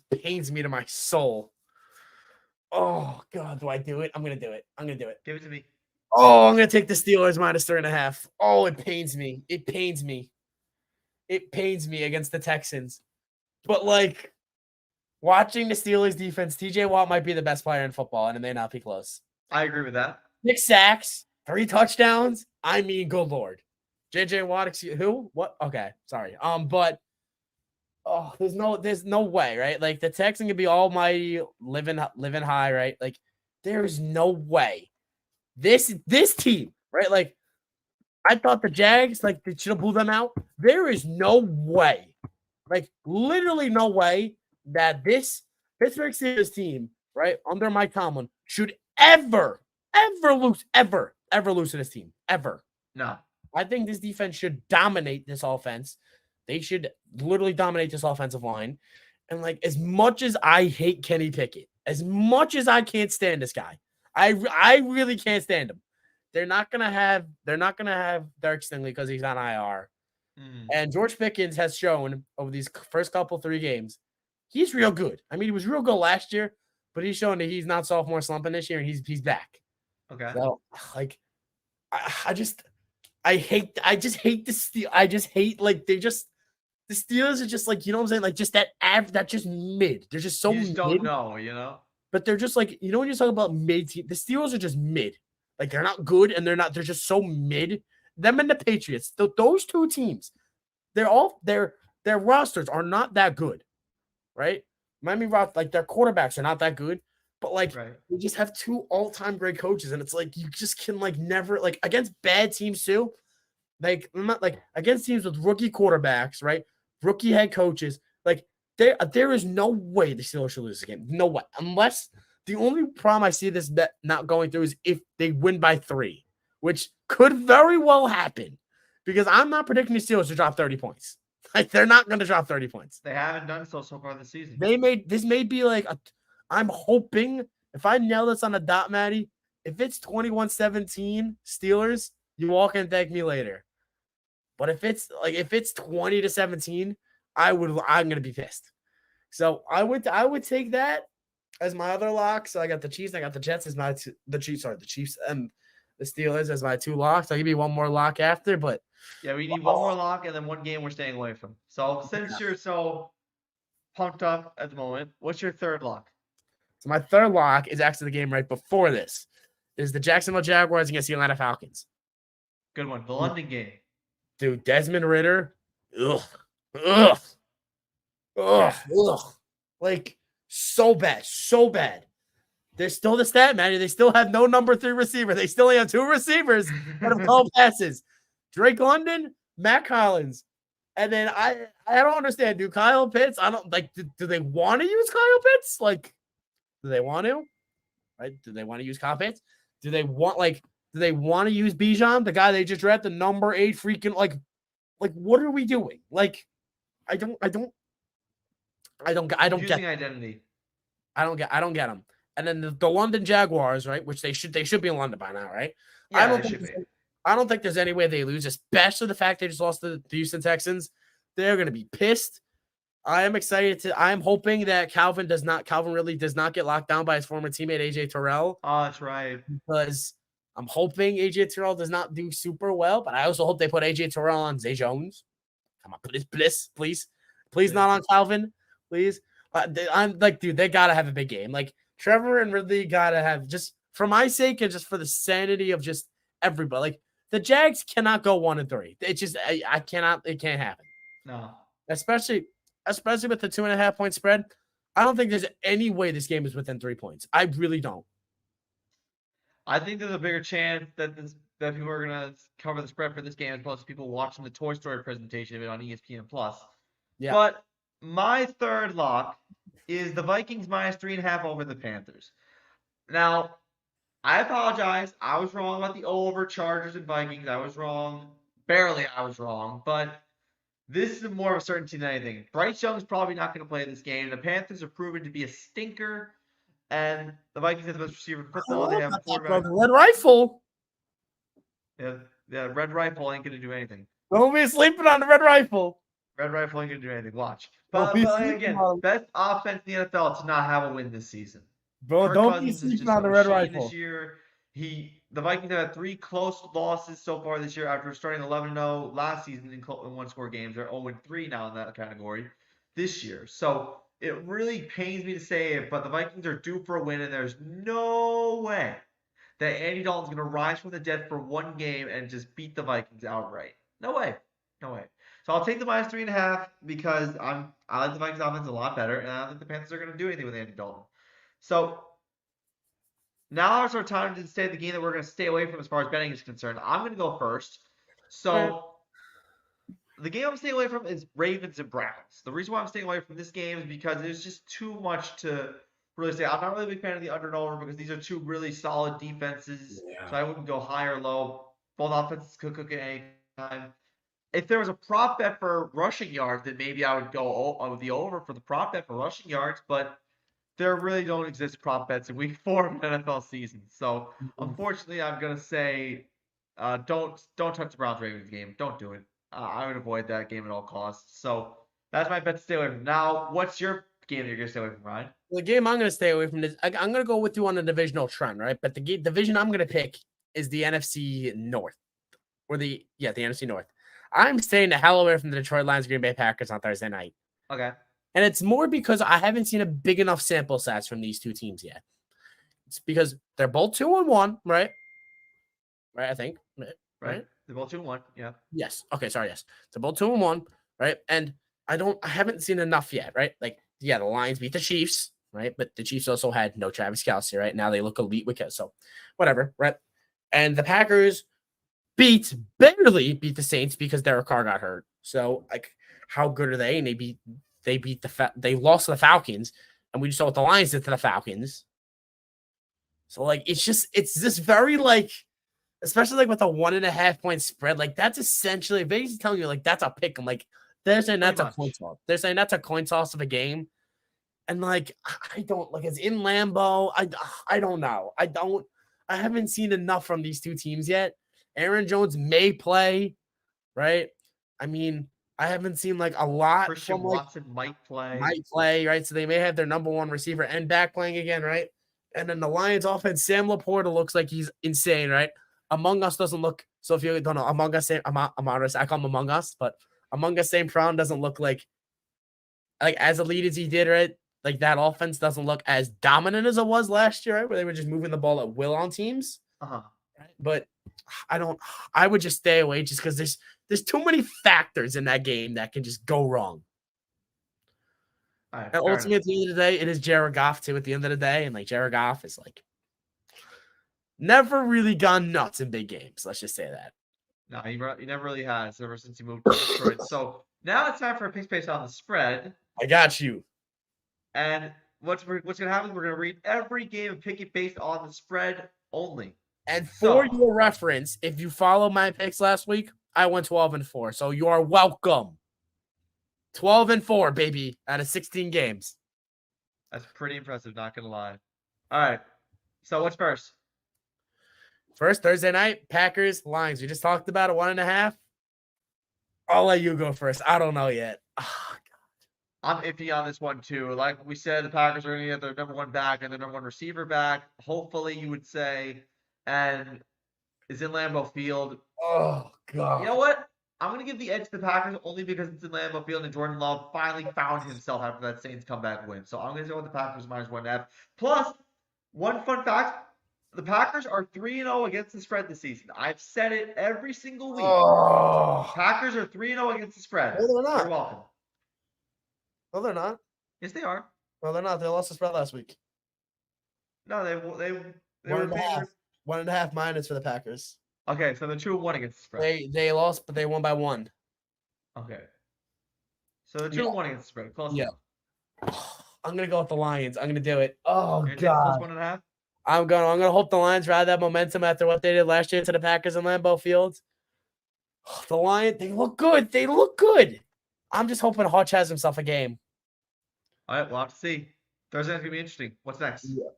pains me to my soul. Oh God, do I do it? I'm gonna do it. Give it to me. Oh, I'm gonna take the Steelers -3.5. Oh, it pains me. It pains me against the Texans. But like watching the Steelers defense, TJ Watt might be the best player in football, and it may not be close. I agree with that. 6 sacks, 3 touchdowns. I mean, good Lord. JJ Watt, who? What? Okay, sorry. But there's no way, right? Like the Texans can be almighty, living high, right? Like there's no way. This team, right? Like I thought the Jags, like they should have blew them out. There is no way, like literally no way that this Pittsburgh Steelers team, right, under Mike Tomlin, should ever lose to this team. Ever. No. I think this defense should dominate this offense. They should literally dominate this offensive line. And like as much as I hate Kenny Pickett, as much as I can't stand this guy, I really can't stand him. They're not gonna have Derek Stingley because he's on IR. Mm, And George Pickens has shown over these first couple 3 games, he's real good. I mean, he was real good last year, but he's shown that he's not sophomore slumping this year, and he's back. okay. So like I just I just hate the Steel. I just hate like the Steelers are just like, you know what I'm saying? Like just that just mid. They're just so You just don't mid, know, you know? but they're just like, when you talk about mid team, the Steelers are just mid. Like they're not good and they're just so mid. Them and the Patriots, those two teams, their rosters are not that good, right? Miami Rock, like their quarterbacks are not that good, but like Right. we just have two all-time great coaches, and it's like you just can like never like against bad teams too. Like I'm not like against teams with rookie quarterbacks, right? Rookie head coaches. Like there is no way the Steelers should lose this game. No way. Unless the only problem I see this bet not going through is if they win by 3, which could very well happen. Because I'm not predicting the Steelers to drop 30 points. Like they're not going to drop 30 points. They haven't done so far this season. This may be like I'm hoping if I nail this on a dot, Maddie, if it's 21-17 Steelers, you all can thank me later. But if it's 20-17, I'm gonna be pissed. So I would take that as my other lock. So I got the Chiefs, I got the Jets as my the Chiefs and the Steelers as my 2 locks. I'll give you one more lock after, but Yeah, we need one more lock and then one game we're staying away from. So since you're so pumped up at the moment, what's your third lock? so my third lock is actually the game right before this. Is the Jacksonville Jaguars against the Atlanta Falcons. Good one. The London game. Dude, Desmond Ritter. Ugh. Ugh. Ugh. Ugh. Like so bad. So bad. They're still the stat man. They still have no number 3 receiver. They still only have 2 receivers that have called passes. Drake London, Matt Collins. And then I don't understand. Do Kyle Pitts? I don't like do they want to use Kyle Pitts? Like, do they want to? Right? Do they want to use Kyle Pitts? Do they want to use Bijan, the guy they just drafted, number 8 freaking like what are we doing? Like, I don't get Using identity. I don't get them. And then the London Jaguars, right? Which they should be in London by now, right? Yeah, they should be. I don't think there's any way they lose, especially the fact they just lost to the Houston Texans. They're going to be pissed. I am excited I am hoping that Calvin really does not get locked down by his former teammate AJ Terrell. Oh, that's right. Because I'm hoping AJ Terrell does not do super well, but I also hope they put AJ Terrell on Zay Jones. Come on, please not on Calvin, please. I'm like, dude, they gotta have a big game. Like Trevor and Ridley gotta have, just for my sake and just for the sanity of just everybody. Like the Jags cannot go 1-3. It's just I cannot. It can't happen. No. Especially with the 2.5 point spread. I don't think there's any way this game is within 3 points. I really don't. I think there's a bigger chance that people are gonna cover the spread for this game as opposed to people watching the Toy Story presentation of it on ESPN Plus. Yeah. But my third lock is the Vikings -3.5 over the Panthers. Now, I apologize. I was wrong about the over Chargers and Vikings. I was wrong. Barely I was wrong. But this is more of a certainty than anything. Bryce Young's probably not going to play this game. The Panthers are proven to be a stinker. And the Vikings have the best receiver in football. They have a quarterback. Red Rifle. Yeah, Red Rifle ain't going to do anything. Don't be sleeping on the Red Rifle. Red Rifle ain't going to do anything. Watch. But again, best offense in the NFL to not have a win this season. Bro, don't be sleeping on the Red Rifle. This year, the Vikings have had 3 close losses so far this year after starting 11-0 last season in one-score games. They're 0-3 now in that category this year. So it really pains me to say it, but the Vikings are due for a win, and there's no way that Andy Dalton's going to rise from the dead for one game and just beat the Vikings outright. No way. No way. So I'll take the -3.5 because I like the Vikings offense a lot better, and I don't think the Panthers are going to do anything with Andy Dalton. So now is our time to say the game that we're going to stay away from as far as betting is concerned. I'm going to go first. So the game I'm staying away from is Ravens and Browns. The reason why I'm staying away from this game is because there's just too much to really say. I'm not really a big fan of the under and over because these are 2 really solid defenses. Yeah. So I wouldn't go high or low. Both offenses could cook at any time. if there was a prop bet for rushing yards, then maybe I would go with the over for the prop bet for rushing yards. But there really don't exist prop bets in week 4 of an NFL season. So unfortunately, I'm gonna say, don't touch the Browns Ravens game. Don't do it. I would avoid that game at all costs. So that's my bet to stay away from. Now, what's your game that you're gonna stay away from, Ryan? The game I'm going to stay away from is I'm going to go with you on a divisional trend, right? But the division I'm going to pick is the NFC North, or the NFC North. I'm staying the hell away from the Detroit Lions, Green Bay Packers on Thursday night. Okay. And it's more because I haven't seen a big enough sample size from these two teams yet. It's because they're both 2-1, right? Right, I think. Right. They're both 2-1. Yeah. Yes. Okay. Sorry. Yes. They're both 2-1, right? And I haven't seen enough yet, right? Like, yeah, the Lions beat the Chiefs, right? But the Chiefs also had no Travis Kelce, right? Now they look elite with Kelce. So whatever, right? And the Packers barely beat the Saints because Derek Carr got hurt. So, like, how good are they? And they lost to the Falcons, and we just saw what the Lions did to the Falcons. So, like, it's just very, like, especially like with a 1.5 point spread, like that's essentially Vegas is telling you like that's a pick. I'm like, they're saying that's a coin toss. They're saying that's a coin toss of a game. And like, I don't like it's in Lambeau. I don't know. I haven't seen enough from these two teams yet. Aaron Jones may play, right? I mean, I haven't seen like a lot. Christian Watson might play, right? So they may have their number one receiver and back playing again, right? And then the Lions offense, Sam Laporta looks like he's insane, right? Among Us doesn't look, so if you don't know, Among Us, I call him Among Us, but Among Us St. Brown doesn't look like as elite as he did, right? Like that offense doesn't look as dominant as it was last year, right? Where they were just moving the ball at will on teams. Uh-huh. Right? But I would just stay away just because there's too many factors in that game that can just go wrong. Right, and ultimately, at the end of the day, it is Jared Goff too. At the end of the day, and like Jared Goff is like never really gone nuts in big games. Let's just say that. No, he never really has ever since he moved to Detroit. So now it's time for a pick based on the spread. I got you. And what's going to happen is we're going to read every game and pick it based on the spread only. And for your reference, if you follow my picks last week, I went 12-4. So you are welcome. 12-4, baby, out of 16 games. That's pretty impressive, not going to lie. All right. So what's first? First, Thursday night, Packers, Lions. We just talked about a 1.5. I'll let you go first. I don't know yet. Oh, God. I'm iffy on this one, too. Like we said, the Packers are going to get their number one back and their number one receiver back. Hopefully, you would say. And is in Lambeau Field. Oh, God. You know what? I'm going to give the edge to the Packers only because it's in Lambeau Field and Jordan Love finally found himself after that Saints comeback win. So I'm going to go with the Packers minus 1.5. Plus, one fun fact. The Packers are 3-0 against the spread this season. I've said it every single week. Oh. Packers are 3-0 against the spread. No, they're not. You're welcome. No, they're not. Yes, they are. No, they're not. They lost the spread last week. No, they were 1.5. 1.5 minus for the Packers. Okay, so they're 2-1 against the spread. They lost, but they won by 1. Okay. So they're 2-1 against the spread. Close enough. I'm gonna go with the Lions. I'm gonna do it. Oh, You're God. Plus 1.5? I'm gonna hope the Lions ride that momentum after what they did last year to the Packers in Lambeau Field. The Lions, they look good. They look good. I'm just hoping Hutch has himself a game. All right, we'll have to see. Thursday's gonna be interesting. What's next? Yeah.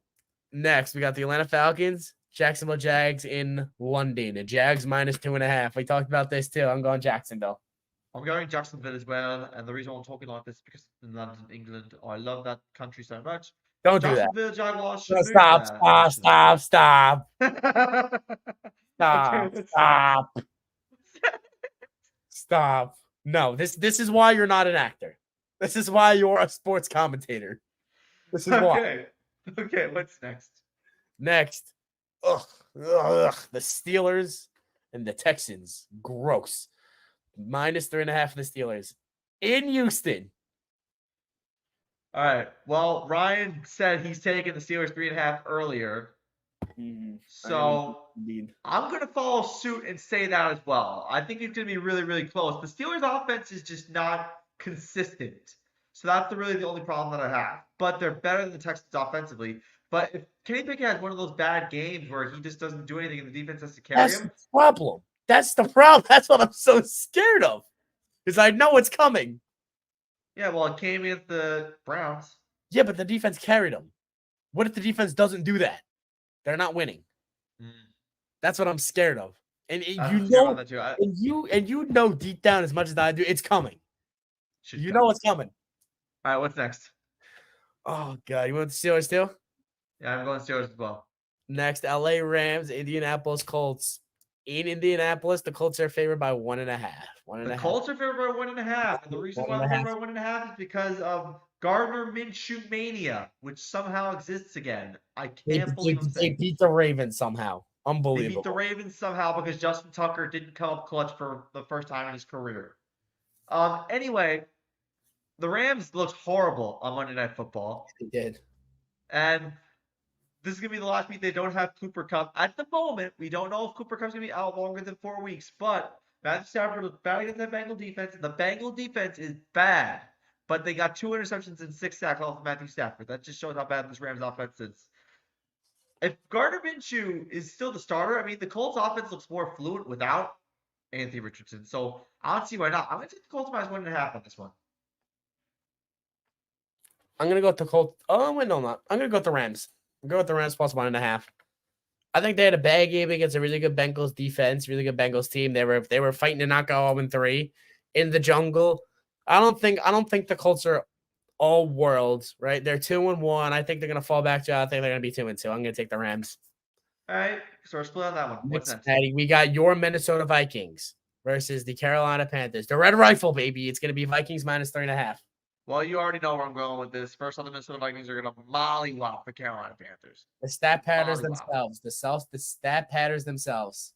Next, we got the Atlanta Falcons, Jacksonville Jags in London. The Jags minus 2.5. We talked about this too. I'm going Jacksonville. I'm going Jacksonville as well, and the reason I'm talking like this is because it's in London, England. I love that country so much. Don't do that. Jaguars Stop. Stop. No, this is why you're not an actor. This is why you're a sports commentator. This is why. Okay, what's next? Next. The Steelers and the Texans. Gross. Minus 3.5 for the Steelers. In Houston. All right. Well, Ryan said he's taking the Steelers 3.5 earlier. Mm-hmm. So I'm going to follow suit and say that as well. I think it's going to be really, really close. The Steelers offense is just not consistent. So that's really the only problem that I have. But they're better than the Texans offensively. But if Kenny Pickett has one of those bad games where he just doesn't do anything and the defense has to carry him. That's the problem. That's the problem. That's what I'm so scared of. Because I know it's coming. Yeah, well, it came against the Browns. Yeah, but the defense carried them. What if the defense doesn't do that? They're not winning. That's what I'm scared of. And I'm scared about that too. and you know deep down as much as I do, it's coming. You know it's coming. All right, what's next? Oh god, you want the Steelers too? Yeah, I'm going Steelers as well. Next, LA Rams, Indianapolis Colts. In Indianapolis, the Colts are favored by 1.5. The Colts are favored by 1.5. And the reason why they're favored by 1.5 is because of Gardner Minshew mania, which somehow exists again. I can't believe I'm saying They beat the Ravens somehow. they Unbelievable. beat the Ravens somehow because Justin Tucker didn't come up clutch for the first time in his career. Anyway, the Rams looked horrible on Monday Night Football. They did. And this is going to be the last week they don't have Cooper Kupp. At the moment, we don't know if Cooper Kupp's going to be out longer than 4 weeks, but Matthew Stafford was bad against that Bengal defense. The Bengal defense is bad, but they got 2 interceptions and 6 sacks off of Matthew Stafford. That just shows how bad this Rams offense is. If Gardner Minshew is still the starter, I mean, the Colts offense looks more fluid without Anthony Richardson. So I don't see why not. I'm going to take the Colts minus 1.5 on this one. I'm going to go with the Colts. Oh, wait, no, I'm not. I'm going to go with the Rams. I'm going with the Rams plus 1.5. I think they had a bad game against a really good Bengals defense, really good Bengals team. They were fighting to not go 0-3 in the jungle. I don't think the Colts are all worlds, right? They're 2-1. I think they're gonna fall back to. I think they're gonna be 2-2. I'm gonna take the Rams. All right, so we're split on that one. What's next? Patty, we got your Minnesota Vikings versus the Carolina Panthers. The Red Rifle, baby. It's gonna be Vikings minus 3.5. Well, you already know where I'm going with this. First on the Minnesota Vikings are going to mollywop the Carolina Panthers. The stat patterns themselves. The stat patterns themselves.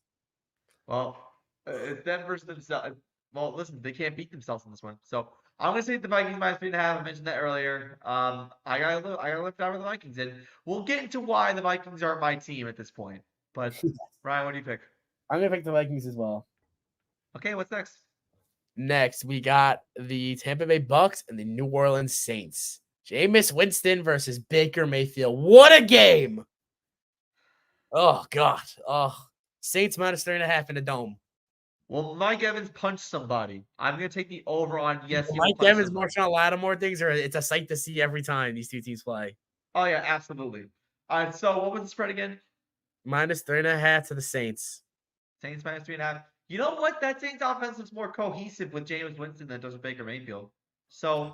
Well, it's them versus themselves. Well, listen, they can't beat themselves in this one. So I'm going to say the Vikings minus 3.5. I mentioned that earlier. I gotta lift out of the Vikings, and we'll get into why the Vikings aren't my team at this point. But Ryan, what do you pick? I'm gonna pick the Vikings as well. Okay, what's next? Next, we got the Tampa Bay Bucks and the New Orleans Saints. Jameis Winston versus Baker Mayfield. What a game! Oh, God. Oh, Saints minus 3.5 in the dome. Well, Mike Evans punched somebody. I'm going to take the over on yes. Mike Evans, Marshall Lattimore things, or it's a sight to see every time these two teams play. Oh, yeah, absolutely. All right, so what was the spread again? Minus 3.5 to the Saints. Saints minus 3.5. You know what? That Saints offense is more cohesive with Jameis Winston than it does with Baker Mayfield. So,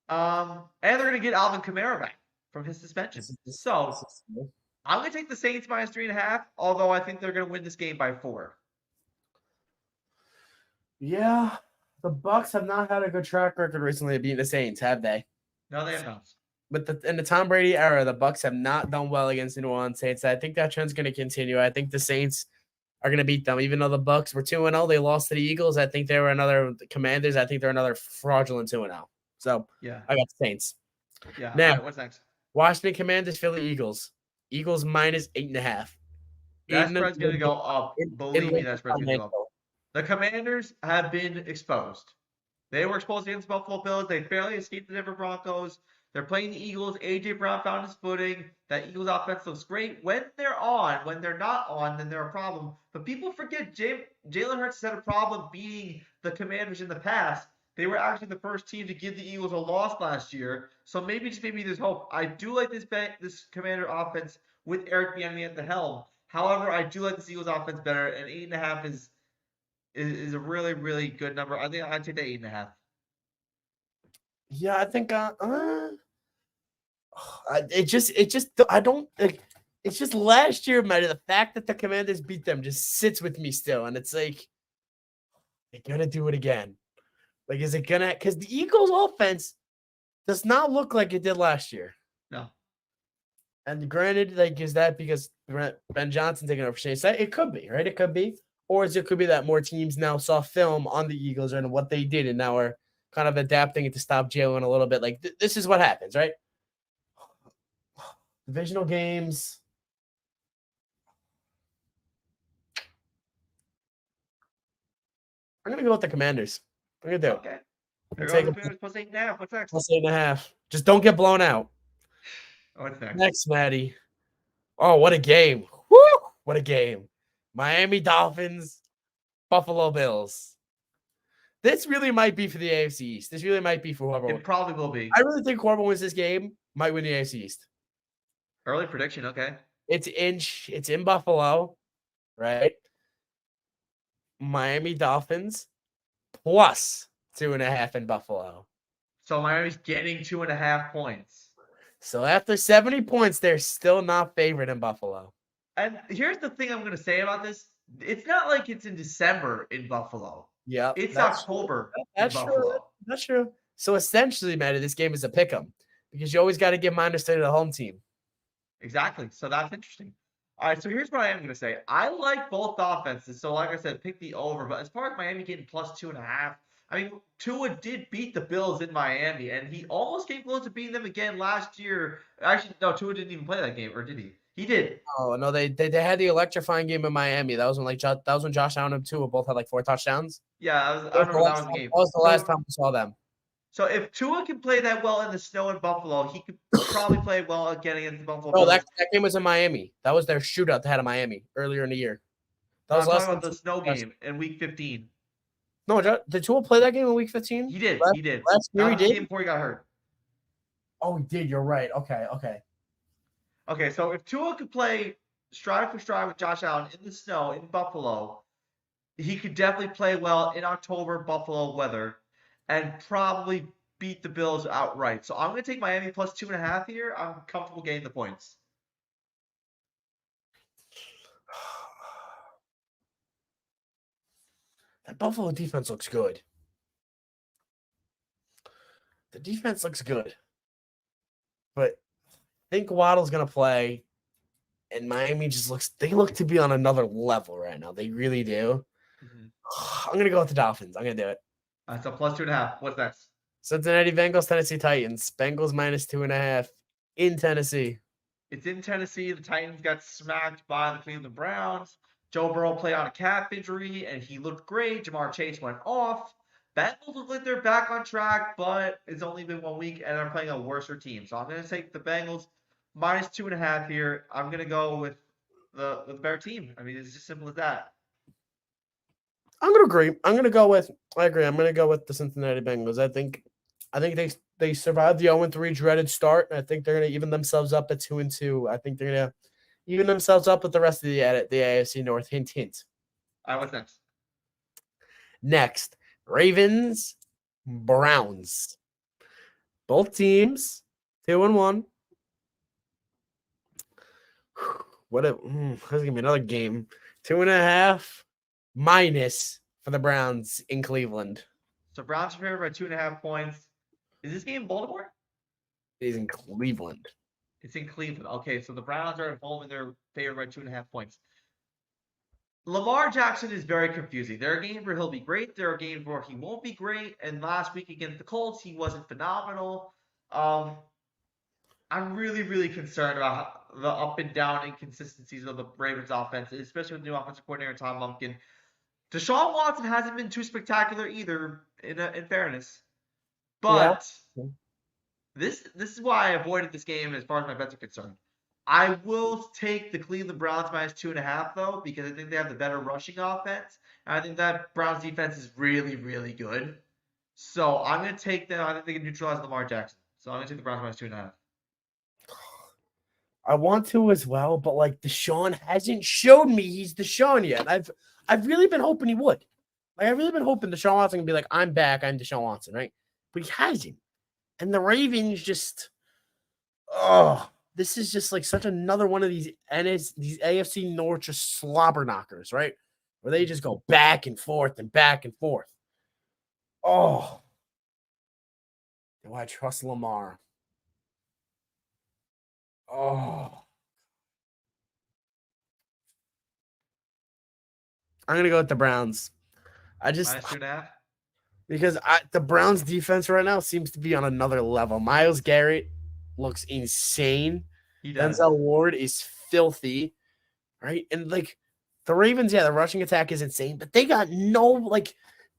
and they're going to get Alvin Kamara back from his suspension. So, I'm going to take the Saints minus 3.5, although I think they're going to win this game by 4. Yeah, the Bucks have not had a good track record recently of beating the Saints, have they? No, they have not. But in the Tom Brady era, the Bucks have not done well against the New Orleans Saints. I think that trend's going to continue. I think the Saints are going to beat them. Even though the Bucks were 2-0, they lost to the Eagles. I think they were another Commanders. I think they're another fraudulent 2-0. So yeah, I got the Saints. Yeah. Now, right, what's next? Washington Commanders, Philly Eagles. Eagles minus 8.5. That spread's going to go up. Believe me, that spread's going to go up. The Commanders have been exposed. They were exposed against the Buffalo Bills. They barely escaped the Denver Broncos. They're playing the Eagles. A.J. Brown found his footing. That Eagles offense looks great when they're on. When they're not on, then they're a problem. But people forget Jalen Hurts has had a problem beating the Commanders in the past. They were actually the first team to give the Eagles a loss last year. So maybe there's hope. I do like this Commander offense with Eric Bieniemy at the helm. However, I do like this Eagles offense better, and 8.5 is a really, really good number. I think I'd take the 8.5. Yeah, I think I don't like it's just last year, Matty. The fact that the Commanders beat them just sits with me still, and it's like they're gonna do it again. Like, is it gonna? Because the Eagles' offense does not look like it did last year. No. And granted, like, is that because Ben Johnson taking over Shane? It could be, right? It could be, or it could be that more teams now saw film on the Eagles and what they did, and now are kind of adapting it to stop Jalen a little bit. Like, this is what happens, right? Divisional games. I'm gonna go with the Commanders. I'm gonna do it. Okay. They're going to Commanders plus 8.5. What's next? Plus 8.5. Just don't get blown out. What's next? Next, Maddie. Oh, what a game. Woo! What a game. Miami Dolphins Buffalo Bills. This really might be for the AFC East. This really might be for whoever. It probably will be. I really think whoever wins this game might win the AFC East. Early prediction, okay. It's in Buffalo, right? Miami Dolphins plus 2.5 in Buffalo. So Miami's getting 2.5 points. So after 70 points, they're still not favored in Buffalo. And here's the thing I'm going to say about this. It's not like it's in December in Buffalo. Yeah, It's October in Buffalo. That's true. So essentially, Matt, this game is a pick 'em because you always got to give -3 to the home team. Exactly. So that's interesting. All right. So here's what I am going to say. I like both offenses. So like I said, pick the over. But as far as Miami getting plus 2.5, I mean, Tua did beat the Bills in Miami, and he almost came close to beating them again last year. Actually, no, Tua didn't even play that game, or did he? He did. Oh no, they had the electrifying game in Miami. That was when Josh Allen and Tua both had like 4 touchdowns. Yeah, I remember that was the game. That was the last time we saw them. So if Tua can play that well in the snow in Buffalo, he could probably play well again against the Buffalo No, Bills. that game was in Miami. That was their shootout they had in Miami earlier in the year. That was talking about the snow game in Week 15. No, did Tua play that game in Week 15? He did. He did. Last year he did? Game before he got hurt. Oh, he did. You're right. Okay. Okay, so if Tua could play stride for stride with Josh Allen in the snow in Buffalo, he could definitely play well in October Buffalo weather and probably beat the Bills outright. So I'm going to take Miami plus 2.5 here. I'm comfortable getting the points. That Buffalo defense looks good. The defense looks good. But I think Waddle's going to play. And Miami they look to be on another level right now. They really do. Mm-hmm. I'm going to go with the Dolphins. I'm going to do it. So plus 2.5. What's next? Cincinnati Bengals, Tennessee Titans. Bengals minus 2.5 in Tennessee. It's in Tennessee. The Titans got smacked by the Cleveland Browns. Joe Burrow played on a calf injury, and he looked great. Jamar Chase went off. Bengals look like they're back on track, but it's only been 1 week, and they're playing a worser team. So I'm going to take the Bengals minus 2.5 here. I'm going to go with the better team. I mean, it's just simple as that. I'm going to agree. I agree. I'm going to go with the Cincinnati Bengals. I think they survived the 0-3 dreaded start. I think they're going to even themselves up at 2-2. I think they're going to even themselves up with the rest of the AFC North. Hint, hint. All right, what's next? Next, Ravens, Browns. Both teams, 2-1. This is going to be another game. 2.5 minus for the Browns in Cleveland. So Browns are favored by 2.5 points. Is this game in Baltimore? It is in Cleveland. It's in Cleveland. Okay, so the Browns are at home and they're favored by 2.5 points. Lamar Jackson is very confusing. There are games where he'll be great. There are games where he won't be great. And last week against the Colts, he wasn't phenomenal. I'm really, really concerned about the up and down inconsistencies of the Ravens offense, especially with new offensive coordinator Tom Lumpkin. Deshaun Watson hasn't been too spectacular either, in fairness. But this is why I avoided this game as far as my bets are concerned. I will take the Cleveland Browns minus 2.5 though, because I think they have the better rushing offense. And I think that Browns defense is really, really good. So I'm going to take them. I think they can neutralize Lamar Jackson. So I'm going to take the Browns minus 2.5. I want to as well, but like Deshaun hasn't showed me he's Deshaun yet. I've really been hoping he would. Like I've really been hoping Deshaun Watson can be like, I'm back, I'm Deshaun Watson, right? But he hasn't. And the Ravens just, this is just like such another one of these AFC North just slobber knockers, right? Where they just go back and forth and back and forth. Oh, do I trust Lamar? Oh, I'm gonna go with the Browns. Minus 2.5? Because the Browns defense right now seems to be on another level. Myles Garrett looks insane. He does. Denzel Ward is filthy, right? And like the Ravens, the rushing attack is insane, but they got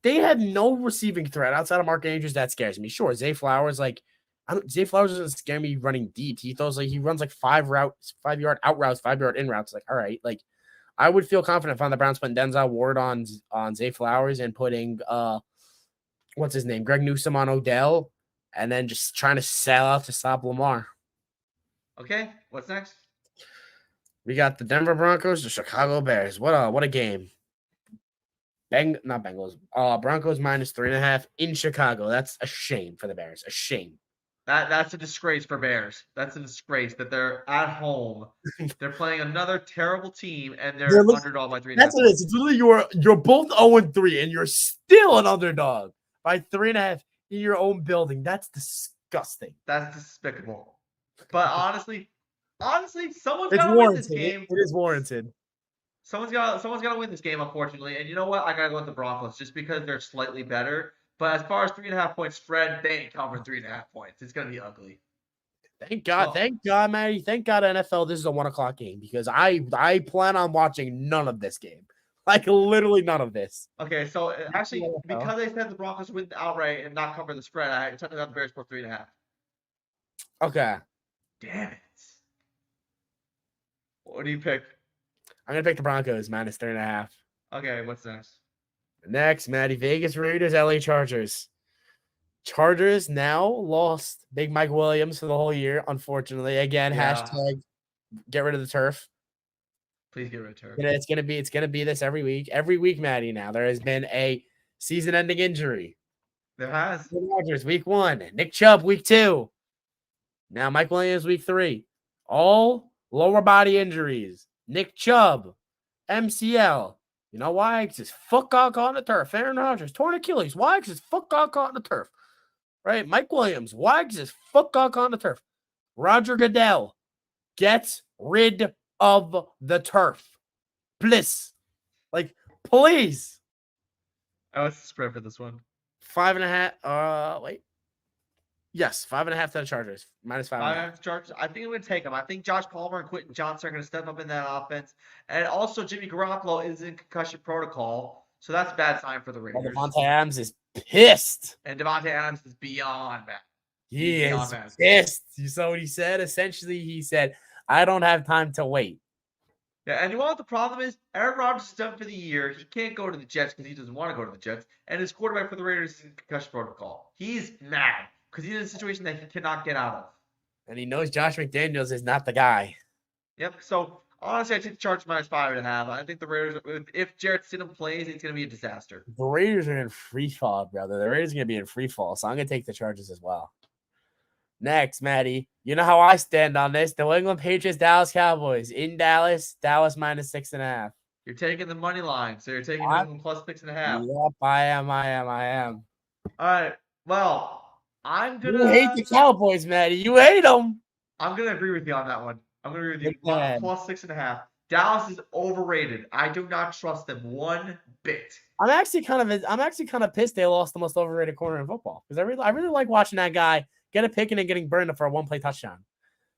they had no receiving threat outside of Mark Andrews. That scares me. Sure, Zay Flowers, Zay Flowers doesn't scare me running deep. He runs 5 yard out routes, 5 yard in routes. Like, all right, I would feel confident if on the Browns putting Denzel Ward on Zay Flowers and putting what's his name, Greg Newsome on Odell, and then just trying to sell out to stop Lamar. Okay, what's next? We got the Denver Broncos, the Chicago Bears. What a game. Not Bengals. Broncos -3.5 in Chicago. That's a shame for the Bears. A shame. That's a disgrace for Bears. That's a disgrace that they're at home. They're playing another terrible team and they're underdog by 3.5 That's what it is. It's literally you're both 0-3 and you're still an underdog by 3.5 in your own building. That's disgusting. That's despicable. But honestly, someone's It's got to win this warranted. game. It is warranted. Someone's got to win this game, unfortunately. And you know what? I gotta go with the Broncos just because they're slightly better. But as far as 3.5 points spread, they ain't covering 3.5 points. It's gonna be ugly. Thank God, Maddie. Thank God, NFL. This is a 1:00 game because I plan on watching none of this game. Like literally none of this. Okay, so actually, because I said the Broncos win outright and not cover the spread, I took out the Bears for 3.5. Okay. Damn it. What do you pick? I'm gonna pick the Broncos -3.5. Okay, what's next? Next, Maddie, Vegas Raiders, LA Chargers. Chargers now lost Big Mike Williams for the whole year, unfortunately. Again, hashtag get rid of the turf. Please get rid of turf. It's gonna be this every week. Every week, Maddie. Now there has been a season-ending injury. There has. Rodgers, week 1. Nick Chubb, week 2. Now Mike Williams, week 3. All lower body injuries. Nick Chubb, MCL. You know why? Because his foot got caught on the turf. Aaron Rodgers, torn Achilles. Why? Because his foot got caught on the turf. Right? Mike Williams. Why? Because his foot got caught on the turf. Roger Goodell, get rid of the turf. Please. Like, please. Oh, what's the spread for this one? 5.5. Wait. Yes, 5.5 to the Chargers. -5.5. Chargers. I think I'm going to take them. I think Josh Palmer and Quentin Johnson are going to step up in that offense. And also, Jimmy Garoppolo is in concussion protocol. So that's a bad sign for the Raiders. Devontae Adams is pissed. And Devontae Adams is beyond bad. He is pissed. You saw what he said? Essentially, he said, I don't have time to wait. Yeah, and you know what the problem is? Aaron Rodgers is done for the year. He can't go to the Jets because he doesn't want to go to the Jets. And his quarterback for the Raiders is in concussion protocol. He's mad because he's in a situation that he cannot get out of. And he knows Josh McDaniels is not the guy. Yep. So, honestly, I take the Chargers -5.5. I think the Raiders, if Jarrett Stidham plays, it's going to be a disaster. The Raiders are in free fall, brother. The Raiders are going to be in free fall. So I'm going to take the Chargers as well. Next, Maddie. You know how I stand on this. The New England Patriots, Dallas Cowboys. In Dallas, Dallas -6.5. You're taking the money line. So you're taking New England plus 6.5. Yep, I am. All right. Well, I'm going to. You hate the Cowboys, Maddie. You hate them. I'm going to agree with you on that one. I'm going to agree with you. Plus 6.5. Dallas is overrated. I do not trust them one bit. I'm actually kind of pissed they lost the most overrated corner in football because I really like watching that guy get a pick and then getting burned for a one-play touchdown.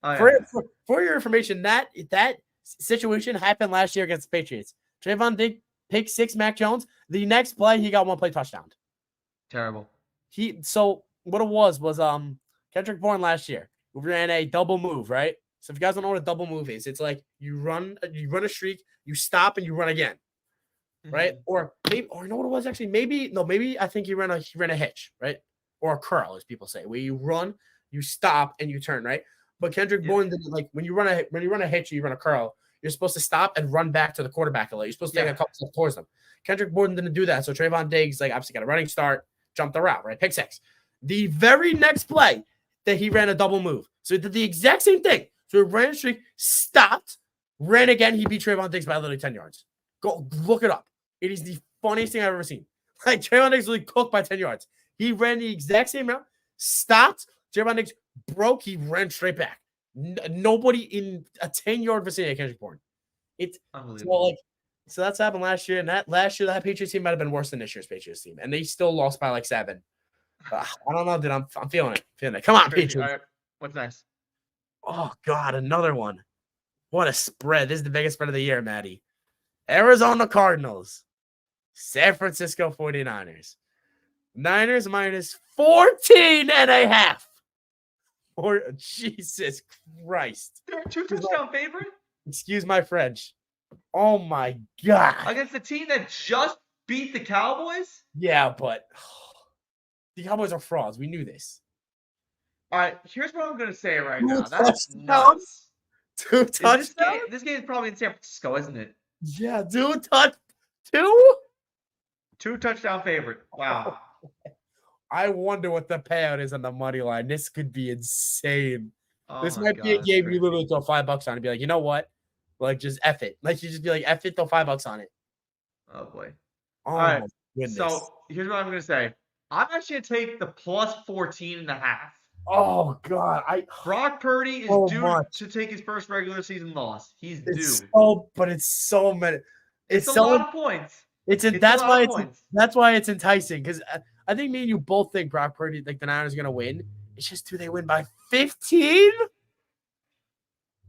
Oh, yeah. For your information, that situation happened last year against the Patriots. Trayvon Diggs pick 6 Mac Jones. The next play, he got one-play touchdown. Terrible. So what it was Kendrick Bourne last year ran a double move, right? So if you guys don't know what a double move is, it's like you run a streak, you stop, and you run again, right? Or you know what it was actually? Maybe I think he ran a hitch, right? Or a curl, as people say, where you run, you stop, and you turn, right? But Kendrick Bourne didn't, like when you run a hitch, or you run a curl, you're supposed to stop and run back to the quarterback a little. You're supposed to take a couple steps towards them. Kendrick Bourne didn't do that, so Trayvon Diggs obviously got a running start, jumped the route, right? Pick 6. The very next play that he ran a double move, so he did the exact same thing. So he ran a streak, stopped, ran again. He beat Trayvon Diggs by literally 10 yards. Go look it up. It is the funniest thing I've ever seen. Like Trayvon Diggs really cooked by 10 yards. He ran the exact same route, stopped. Trayvon Diggs broke. He ran straight back. Nobody in a 10-yard vicinity of Kendrick Bourne. It's unbelievable. So that's happened last year, and that Patriots team might have been worse than this year's Patriots team, and they still lost by 7. I don't know, dude. I'm feeling it. Come on, Patriots. All right. What's next? Oh God, another one. What a spread! This is the biggest spread of the year, Maddie. Arizona Cardinals, San Francisco 49ers. Niners -14.5. Or Jesus Christ. They're a 2-touchdown favorite? Excuse my French. Oh my god. Against the team that just beat the Cowboys? Yeah, but the Cowboys are frauds. We knew this. All right, here's what I'm gonna say right Two now. That's touchdowns. nuts. Two Is this game? touchdowns. This game is probably in San Francisco, isn't it? Yeah, two. 2 touchdown favorite. Wow. I wonder what the payout is on the money line. This could be insane. Oh This my might be a God, it's game you crazy. literally throw $5 on and be like, you know what? Like, just F it. Like, you just be like, F it, throw $5 on it. Oh boy. Oh All my right. goodness. So here's what I'm gonna say. I'm actually gonna take the plus 14.5. Oh god. Brock Purdy is So due much. to take his first regular season loss. He's It's due. it's so many. It's It's a so lot of points. It's a that's lot why of points. it's enticing because I think me and you both think Brock Purdy, like the Niners, are gonna win. It's just, do they win by 15?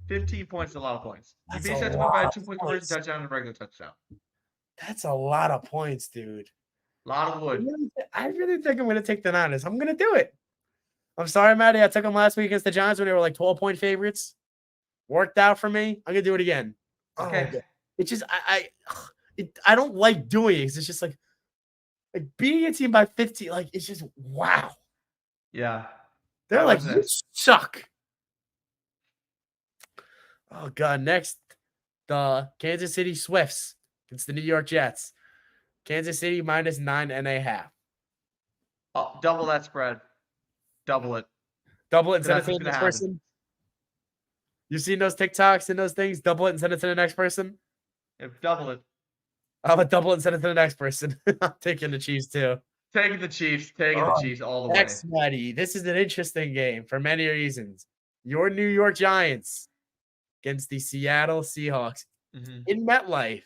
15 points is a lot of points. You That's base a that by a lot 2-point of conversion points. touchdown and a regular touchdown. That's a lot of points, dude. A lot of wood. I really think I'm gonna take the Niners. I'm gonna do it. I'm sorry, Matty. I took them last week against the Giants when they were like 12-point favorites. Worked out for me. I'm gonna do it again. Okay. Oh, it's just I don't like doing it. It's just like beating a team by 15. Like, it's just wow. Yeah. They're How like, was you this? suck. Oh god. Next, the Kansas City Swifts against the New York Jets. Kansas City minus 9.5. Oh, double that spread. Double it. Double it and send it That's to what's the gonna next happen. person. You've seen those TikToks and those things? Double it and send it to the next person. Double it. I'm gonna double it and send it to the next person. I'm taking the Chiefs too. Taking the Chiefs. Taking the Chiefs all the way. Next, Matty. This is an interesting game for many reasons. Your New York Giants against the Seattle Seahawks in MetLife.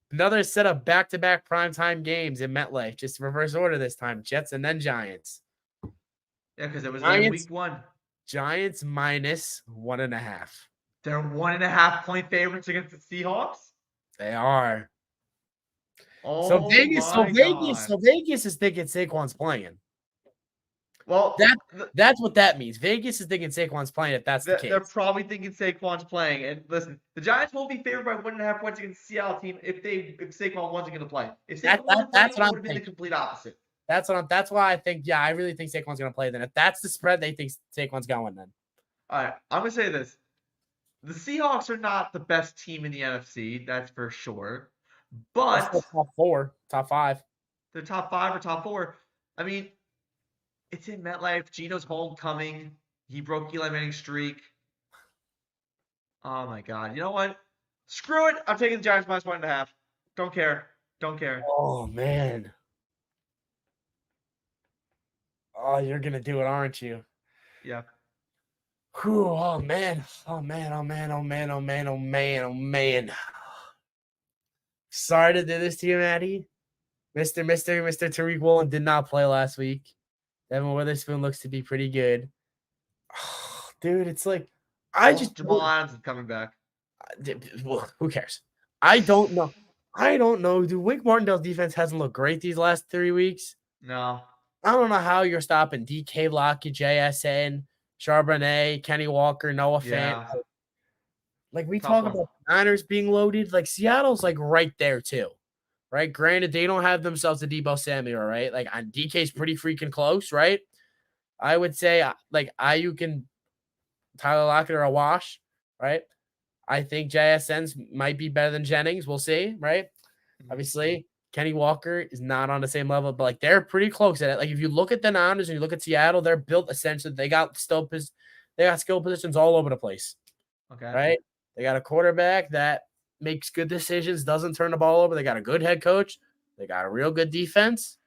Another set of back-to-back primetime games in MetLife. Just reverse order this time. Jets and then Giants. Yeah, because it was Giants, week 1. Giants minus 1.5. They're 1.5-point favorites against the Seahawks. They are. Oh my God. So Vegas is thinking Saquon's playing. Well, that's what that means. Vegas is thinking Saquon's playing if that's the case. They're probably thinking Saquon's playing. And listen, the Giants won't be favored by 1.5 points against the Seattle team if Saquon wasn't going to play. If Saquon wasn't playing, it would have been the complete opposite. That's why I think, yeah, I really think Saquon's going to play then. If that's the spread, they think Saquon's going then. All right, I'm going to say this. The Seahawks are not the best team in the NFC, that's for sure. But top 4, top 5. They're top 5 or top 4. I mean, it's in MetLife. Geno's homecoming. He broke Eli Manning's streak. Oh my God. You know what? Screw it. I'm taking the Giants minus 1.5. Don't care. Don't care. Oh man. Oh, you're gonna do it, aren't you? Yeah. Whew, oh man. Oh man. Oh man. Oh man. Oh man. Oh man. Oh man. Sorry to do this to you, Maddie. Mr. Tariq Woolen did not play last week. Devin Witherspoon looks to be pretty good. Oh, dude, it's like Jamal Adams is coming back. Well, who cares? I don't know. Dude, Wink Martindale's defense hasn't looked great these last 3 weeks. No. I don't know how you're stopping DK Lockett, JSN, Charbonnet, Kenny Walker, Noah Fant. Like, we talk about Niners being loaded. Like, Seattle's like right there too. Right? Granted, they don't have themselves a Deebo Samuel, right? Like, DK's pretty freaking close, right? I would say, like, Ayuk and Tyler Lockett are a wash, right? I think JSN's might be better than Jennings. We'll see, right? Obviously, Kenny Walker is not on the same level, but like they're pretty close at it. Like, if you look at the Niners and you look at Seattle, they're built essentially. They got skill positions all over the place. Okay. Right? They got a quarterback that makes good decisions, doesn't turn the ball over. They got a good head coach. They got a real good defense.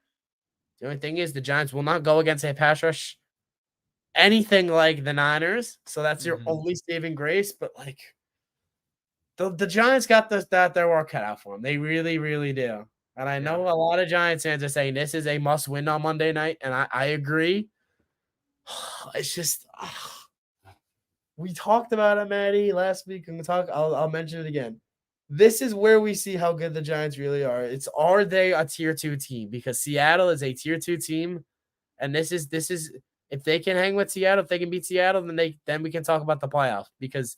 The only thing is the Giants will not go against a pass rush anything like the Niners. So that's your only saving grace. But like the Giants got their work cut out for them. They really, really do. And I know a lot of Giants fans are saying this is a must win on Monday night. And I agree. It's just we talked about it, Maddie, last week. I'll mention it again. This is where we see how good the Giants really are. Are they a tier 2 team? Because Seattle is a tier 2 team. And this is if they can hang with Seattle, if they can beat Seattle, then we can talk about the playoff. Because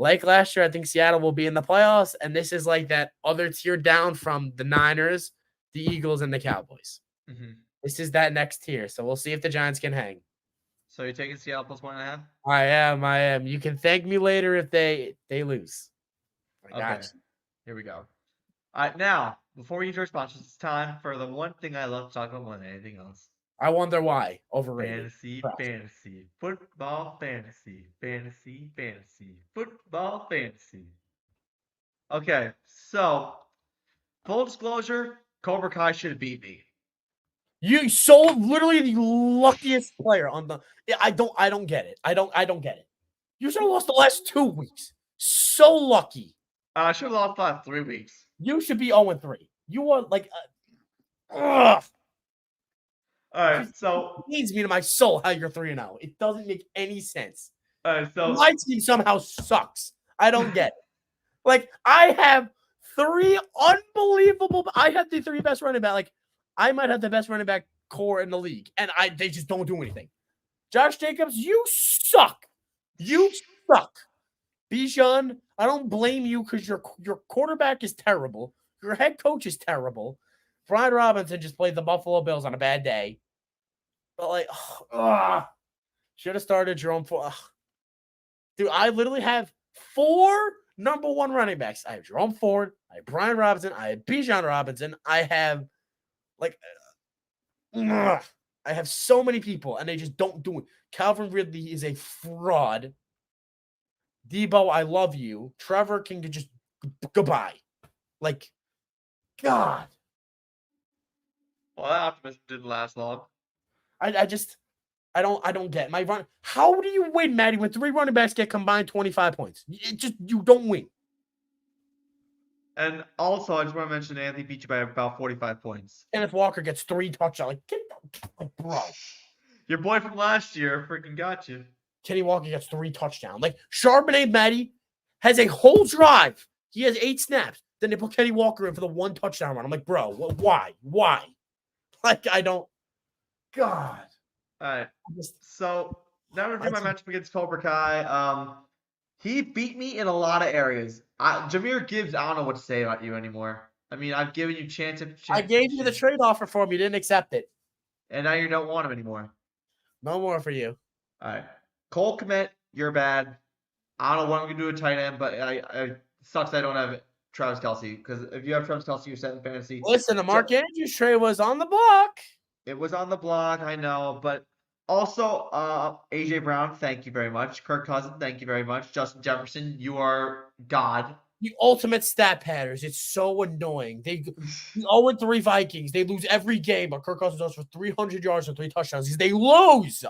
Like last year, I think Seattle will be in the playoffs, and this is like that other tier down from the Niners, the Eagles, and the Cowboys. Mm-hmm. This is that next tier, so we'll see if the Giants can hang. So you're taking Seattle plus 1.5? I am. You can thank me later if they lose. I got Okay, you. here we go. All right, now, before we get to our sponsors, it's time for the one thing I love to talk about more than anything else. I wonder why. Overrated. Fantasy, Trash. fantasy, football, fantasy, fantasy, fantasy, football, fantasy. Okay, so full disclosure, Cobra Kai should have beat me. You sold literally the luckiest player on the. I don't get it. I don't get it. You should have lost the last 2 weeks. So lucky. I should have lost the last 3 weeks. You should be 0-3. You are like, ugh. All right, It so pains me to my soul how you're 3-0. It doesn't make any sense. so My team somehow sucks. I don't get it. Like, I have 3 unbelievable. I have the 3 best running back. Like, I might have the best running back core in the league, and they just don't do anything. Josh Jacobs, you suck. You suck. Bijan, I don't blame you because your quarterback is terrible. Your head coach is terrible. Brian Robinson just played the Buffalo Bills on a bad day. But like, should have started Jerome Ford. Dude, I literally have 4 number 1 running backs. I have Jerome Ford. I have Brian Robinson. I have Bijan Robinson. I have like, I have so many people, and they just don't do it. Calvin Ridley is a fraud. Debo, I love you. Trevor can just goodbye. Like, God. well, that optimism didn't last long. I don't get my run. How do you win, Maddie, when 3 running backs get combined 25 points? You don't win. And also, I just want to mention Anthony beat you by about 45 points. Kenneth Walker gets 3 touchdowns. Like, bro. Your boy from last year freaking got you. Kenny Walker gets 3 touchdowns. Like, Charbonnet, Maddie, has a whole drive. He has 8 snaps. Then they put Kenny Walker in for the 1 touchdown run. I'm like, bro, why? Why? Like, I don't. God. All right. So now we're doing my matchup against Cobra Kai. He beat me in a lot of areas. Jameer Gibbs, I don't know what to say about you anymore. I mean, I've given you chance after chance. I gave you the trade offer for him. You didn't accept it. And now you don't want him anymore. No more for you. All right. Cole Kmet, you're bad. I don't know what I'm going to do with tight end, but I sucks I don't have Travis Kelce. Because if you have Travis Kelce, you're set in fantasy. Listen, the Mark Andrews trade was on the block. It was on the block, I know. But also, A.J. Brown, thank you very much. Kirk Cousins, thank you very much. Justin Jefferson, you are God. The ultimate stat patterns. It's so annoying. The 0-3 Vikings. They lose every game, but Kirk Cousins goes for 300 yards and 3 touchdowns because they lose.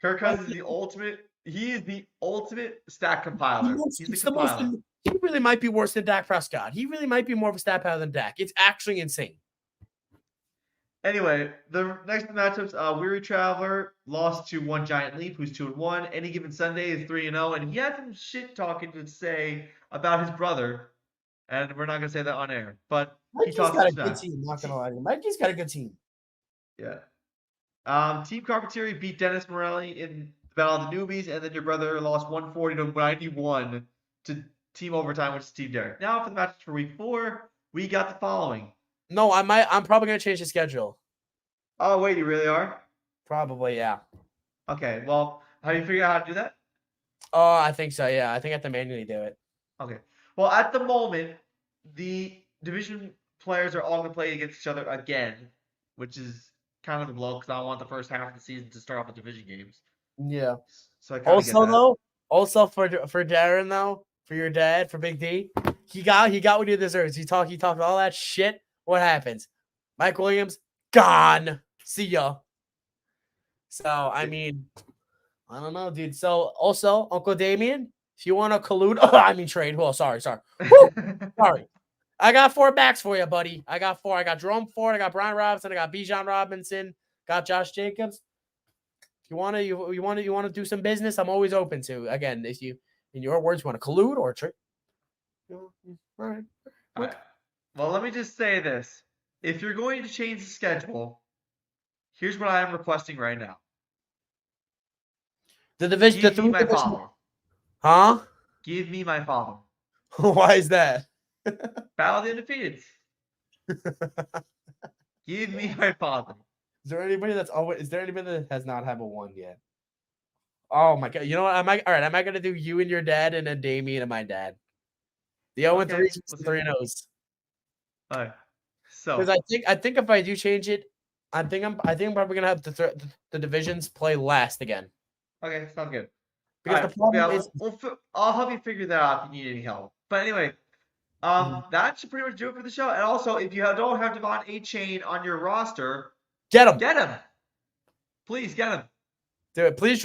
Kirk Cousins is the ultimate. He is the ultimate stat compiler. He's the compiler. He really might be worse than Dak Prescott. He really might be more of a stat pattern than Dak. It's actually insane. Anyway, the next matchups, Weary Traveler lost to One Giant Leap, who's 2-1. Any Given Sunday is 3-0, and he had some shit talking to say about his brother, and we're not gonna say that on air. But Mikey's he talks got a about good team. Not gonna lie to you. Mikey's got a good team. Yeah. Team Carpentieri beat Dennis Morelli in the Battle of the Newbies, and then your brother lost 140-91 to Team Overtime, which is Team Derek. Now for the matches for Week 4, we got the following. No, I'm probably gonna change the schedule. Oh wait, you really are? Probably, yeah. Okay, well, have you figured out how to do that? Oh, I think so, yeah. I think I have to manually do it. Okay. Well, at the moment, the division players are all going to play against each other again, which is kind of a blow because I want the first half of the season to start off with division games. Yeah. So I kind of get that. Also for Darren though, for your dad, for Big D, he got what he deserves. He talked all that shit. What happens? Mike Williams gone. See ya. So I mean, I don't know, dude. So also, Uncle Damien, if you want to collude, trade. Well, sorry. Woo! Sorry. I got 4 backs for you, buddy. I got 4. I got Jerome Ford. I got Brian Robinson. I got Bijan Robinson. Got Josh Jacobs. If you want to do some business, I'm always open to. Again, if you, in your words, you want to collude or trade. All right. Well, let me just say this: if you're going to change the schedule, here's what I am requesting right now. The division, Be my follower. Huh? Give me my father. Why is that? Battle of the Undefeated. Give me my father. Is there anybody that's always? Is there anybody that has not have a one yet? Oh my god! You know what? All right. Am I gonna do you and your dad, and then Damien and my dad? The 0 and Okay, 3s, let's the do 3 it. and 0s. All right. Because So, I think if I do change it, I think I'm probably gonna have the divisions play last again. okay, sounds good. All Because the right. problem Yeah, is, I'll help you figure that out if you need any help. But anyway, Mhm. that should pretty much do it for the show. And also, if you don't have Devon A. Chain on your roster, get him, get him. Please get him. do it. Please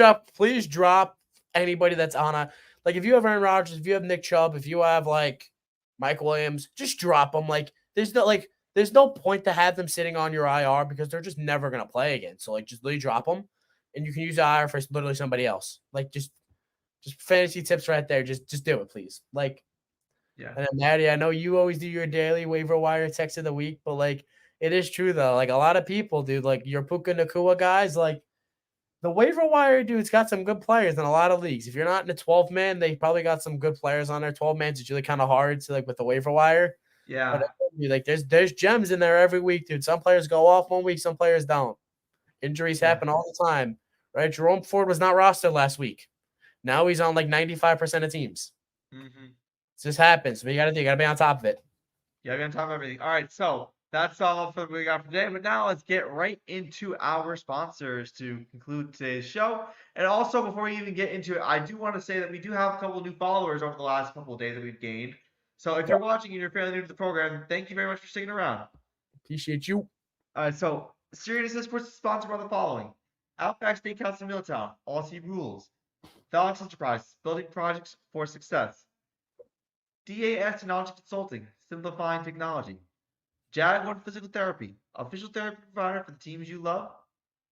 drop anybody that's on a like. If you have Aaron Rodgers, if you have Nick Chubb, if you have like Mike Williams, just drop them. There's no point to have them sitting on your IR because they're just never gonna play again. So like, just literally drop them, and you can use the IR for literally somebody else. Like just fantasy tips right there. Just do it, please. Like, Yeah. and then Maddie, I know you always do your daily waiver wire text of the week, but like it is true though. Like a lot of people, dude, like your Puka Nakua guys, like the waiver wire dude's got some good players in a lot of leagues. If you're not in a 12 man, they probably got some good players on there. 12 man's usually kind of hard to like with the waiver wire. But Yeah. like there's gems in there every week, dude. Some players go off one week, some players don't. Injuries Yeah. happen all the time, right? Jerome Ford was not rostered last week. Now he's on like 95% of teams. Mm-hmm. It just happens. What you gotta do, you gotta be on top of it. Yeah, we're on top of everything. All right, so that's all for what we got for today. But now let's get right into our sponsors to conclude today's show. And also, before we even get into it, I do want to say that we do have a couple of new followers over the last couple of days that we've gained. So if you're watching and you're fairly new to the program, thank you very much for sticking around. Appreciate you. So Siriani Sports is sponsored by the following: Outback Steakhouse in Milltown, Aussie Rules, Phalanx Enterprises, building projects for success. DAS Technology Consulting, simplifying technology. Jaguar Physical Therapy, official therapy provider for the teams you love.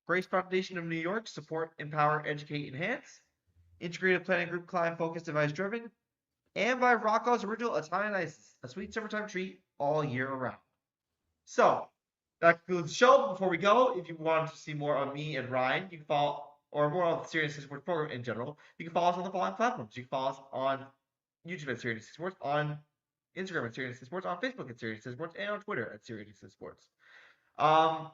Grace Foundation of New York, support, empower, educate, enhance. Integrated Planning Group, client focused, device driven. And by Rocco's Original Italian Ices, a sweet summertime treat all year around. So, that concludes the show. Before we go, if you want to see more of me and Ryan, you can follow, or more of the Serious Sports program in general, you can follow us on the following platforms. You can follow us on YouTube at Serious Sports, on Instagram at Serious Sports, on Facebook at Serious Sports, and on Twitter at Serious Sports. Um,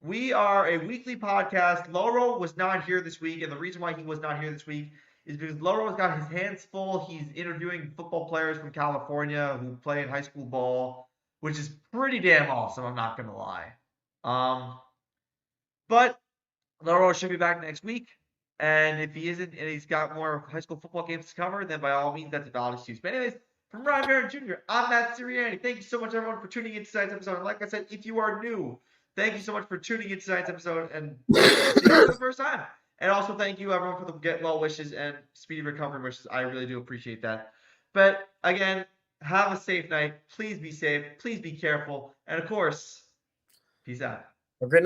we are a weekly podcast. Loro was not here this week, and the reason why he was not here this week is because Loro's got his hands full. He's interviewing football players from California who play in high school ball, which is pretty damn awesome. I'm not gonna lie. But Loro should be back next week. And if he isn't and he's got more high school football games to cover, then by all means, that's a valid excuse. But anyways, from Ryan Barron Jr., I'm Matt Siriani. Thank you so much, everyone, for tuning in to tonight's episode. And like I said, if you are new, thank you so much for tuning in to tonight's episode and seeing it for the first time. And also thank you, everyone, for the get well wishes and speedy recovery wishes. I really do appreciate that. But again, have a safe night. Please be safe. Please be careful. And of course, peace out. Have a great night.